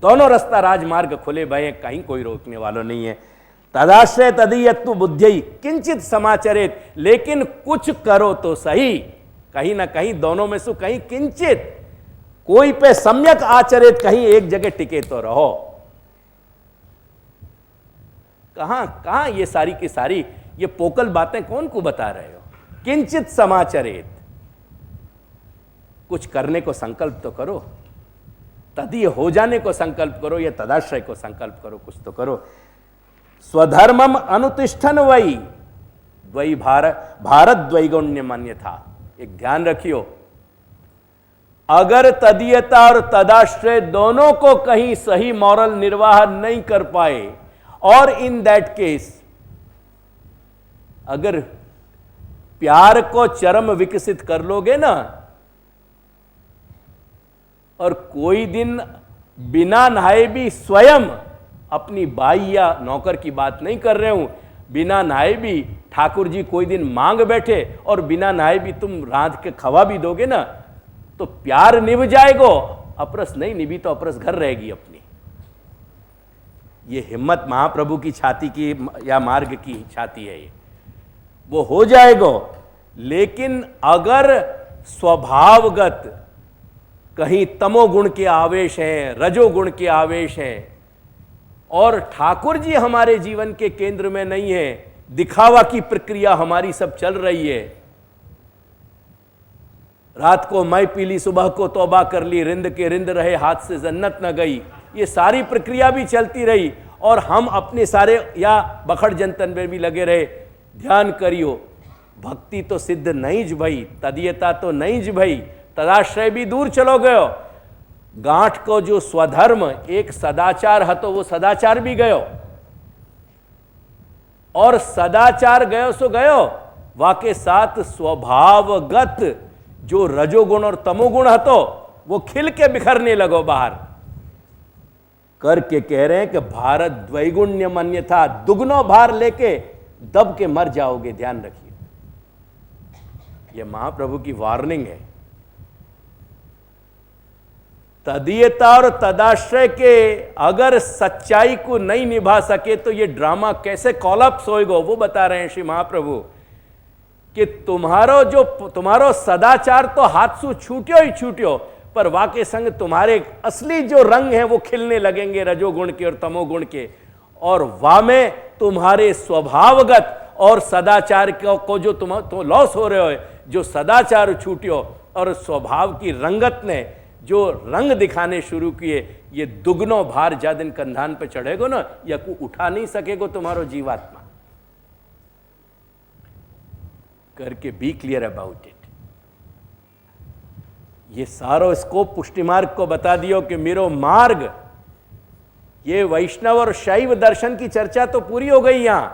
दोनों रास्ता राजमार्ग खुले भये, कहीं कोई रोकने वाला नहीं है। तदाश्रय तदीयत्व बुद्धियै किंचित समाचरेत, लेकिन कुछ करो तो सही, कहीं ना कहीं दोनों में से कहीं किंचित, कोई पे सम्यक आचरित, कहीं एक जगह टिके तो रहो। कहां ये सारी की सारी ये पोकल बातें कौन को बता रहे हो? किंचित समाचरित, कुछ करने को संकल्प तो करो, तदीय हो जाने को संकल्प करो, या तदाश्रय को संकल्प करो, कुछ तो करो। स्वधर्मम अनुतिष्ठन वही द्वै भारत द्वैगुण्य मान्य था। एक ध्यान रखियो, अगर तदीयता और तदाश्रय दोनों को कहीं सही मॉरल निर्वाह नहीं कर पाए, और इन दैट केस अगर प्यार को चरम विकसित कर लोगे ना, और कोई दिन बिना नहाए भी स्वयं, अपनी बाई या नौकर की बात नहीं कर रहे हूं, बिना नहाए भी ठाकुर जी कोई दिन मांग बैठे और बिना नहाए भी तुम रांध के खवा भी दोगे ना, तो प्यार निभ जाएगो, अपरस नहीं निभी तो अपरस घर रहेगी अपनी। ये हिम्मत महाप्रभु की छाती की या मार्ग की छाती है, ये वो हो जाएगा। लेकिन अगर स्वभावगत कहीं तमोगुण के आवेश हैं, रजोगुण के आवेश हैं, और ठाकुर जी हमारे जीवन के केंद्र में नहीं है, दिखावा की प्रक्रिया हमारी सब चल रही है, रात को मैं पी ली, सुबह को तौबा कर ली, रिंद के रिंद रहे हाथ से जन्नत न गई, ये सारी प्रक्रिया भी चलती रही, और हम अपने सारे या बखड़ जनतन में भी लगे रहे। ध्यान करियो, भक्ति तो सिद्ध नहीं ज भई, तदीयता तो नहीं ज भई, तदाश्रय भी दूर चलो गयो। गांठ को जो स्वधर्म एक सदाचार हतो, वो सदाचार भी गयो, और सदाचार गयो सो गयो, वाके साथ स्वभावगत जो रजोगुण और तमोगुण हतो वो खिल के बिखरने लगो बाहर। करके कह रहे हैं कि भारत द्वैगुण्य अन्यथा, दुगनो भार लेके दब के मर जाओगे, ध्यान रखिए। यह महाप्रभु की वार्निंग है। तदीयता और तदाश्रय के अगर सच्चाई को नहीं निभा सके तो ये ड्रामा कैसे कॉलअप्स होएगा, वो बता रहे हैं श्री महाप्रभु कि तुम्हारो सदाचार तो हाथ से छूट्यो ही छूट्यो, पर वाके संग तुम्हारे असली जो रंग हैं वो खिलने लगेंगे रजोगुण के और तमोगुण के, और वामे तुम्हारे स्वभावगत और सदाचार को जो तुम लॉस हो रहे हो, जो सदाचार छूट्यो और स्वभाव की रंगत ने जो रंग दिखाने शुरू किए, ये दुगनो भार जा दिन कंधान पे चढ़ेगो ना, या को उठा नहीं सकेगो तुम्हारो जीवात्मा। करके बी क्लियर अबाउट इट। ये सारो स्कोप पुष्टि मार्ग को बता दियो कि मेरो मार्ग, ये वैष्णव और शैव दर्शन की चर्चा तो पूरी हो गई। यहां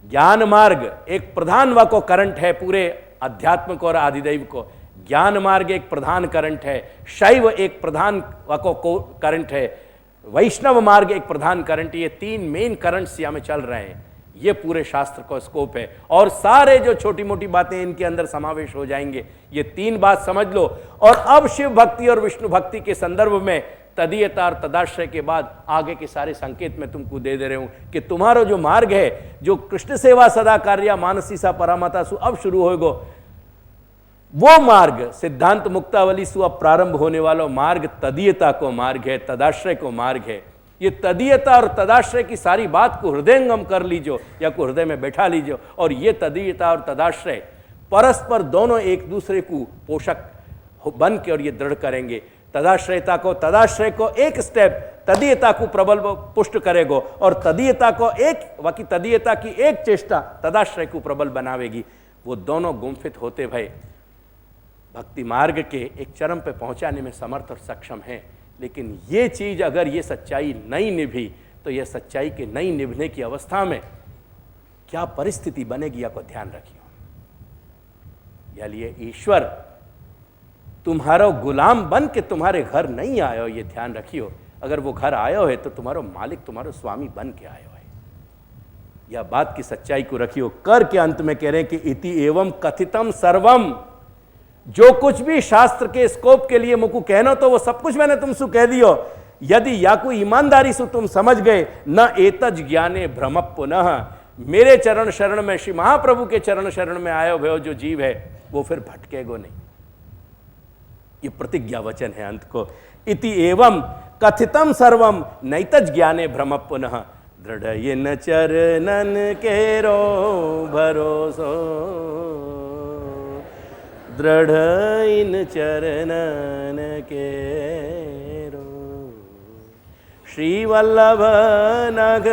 ज्ञान मार्ग एक प्रधान व को करंट है पूरे अध्यात्म को और आदिदैव को। ज्ञान मार्ग एक प्रधान करंट है, शैव एक प्रधान व को करंट है, वैष्णव मार्ग एक प्रधान करंट। ये तीन मेन करंट्स यहां में चल रहे हैं। ये पूरे शास्त्र का स्कोप है, और सारे जो छोटी मोटी बातें इनके अंदर समावेश हो जाएंगे। ये तीन बात समझ लो। और अब शिव भक्ति और विष्णु भक्ति के संदर्भ में तदीयता और तदाश्रय के बाद आगे के सारे संकेत मैं तुमको दे रहे हूं कि तुम्हारा जो मार्ग है, जो कृष्ण सेवा सदा कार्या मानसी सा परामता सु अब शुरू होएगो, वो मार्ग सिद्धांत मुक्तावली सु अब प्रारंभ होने वाला मार्ग तदीयता को मार्ग है, तदाश्रय को मार्ग है। ये तदीयता और तदाश्रय की सारी बात को हृदयंगम कर लीजो या को हृदय में बैठा लीजो, और ये तदीयता और तदाश्रय परस्पर दोनों एक दूसरे को पोषक बन के और ये दृढ़ करेंगे। तदाश्रयता को, तदाश्रय को एक स्टेप तदीयता को प्रबल पुष्ट करेगो, और तदीयता को एक बाकी तदीयता की एक चेष्टा तदाश्रय को प्रबल बनावेगी। वो दोनों गुम्फित होते भय भक्ति मार्ग के एक चरम पे पहुंचाने में समर्थ और सक्षम है। लेकिन ये चीज अगर ये सच्चाई नहीं निभी तो यह सच्चाई के नहीं निभने की अवस्था में क्या परिस्थिति बनेगी, आपको ध्यान रखियो। यानी ईश्वर तुम्हारा गुलाम बन के तुम्हारे घर नहीं आयो, ये ध्यान रखियो। अगर वो घर आयो है तो तुम्हारा मालिक, तुम्हारा स्वामी बन के आयो है। यह बात की सच्चाई को रखियो। कर के अंत में कह रहे हैं कि इति एवं कथितम सर्वम, जो कुछ भी शास्त्र के स्कोप के लिए मुझको कहना तो वो सब कुछ मैंने तुमसे कह दियो। यदि या कोई ईमानदारी से तुम समझ गए, न एतज ज्ञाने भ्रम पुनः, मेरे चरण शरण में, श्री महाप्रभु के चरण शरण में आयो भयो जो जीव है वो फिर भटकेगो नहीं। ये प्रतिज्ञा वचन है अंत को। इति एवं कथितम सर्वम नैतज ज्ञाने भ्रम पुनः, दृढ़ न चरणन केरो भरोसो, दृढ़ इन चरणन केरो। श्री वल्लभ नग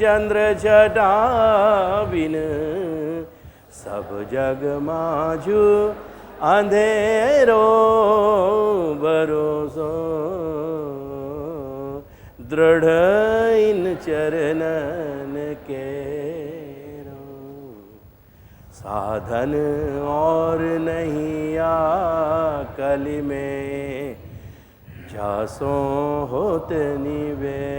चंद्र जटा बिन, सब जग माझू अंधेरो भरोसो, दृढ़ इन चरणन केरो। साधन और नहीं कलि में, जासो होत निवेरो।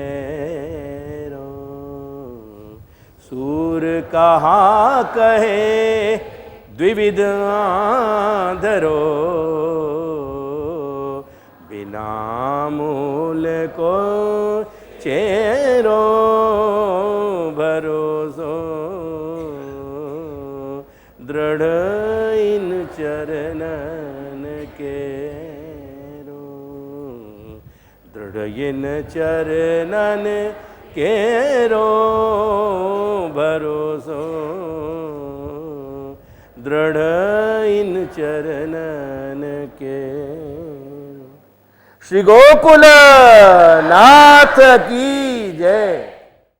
सूर कहाँ कहे द्विविध आंधरो, बिन गोकुल को चेरो भरोसो दृढ़ इन चरणन केरो, दृढ़ इन चरणन केरो भरोसो दृढ़ इन चरणन के। श्री गोकुल नाथ की जय।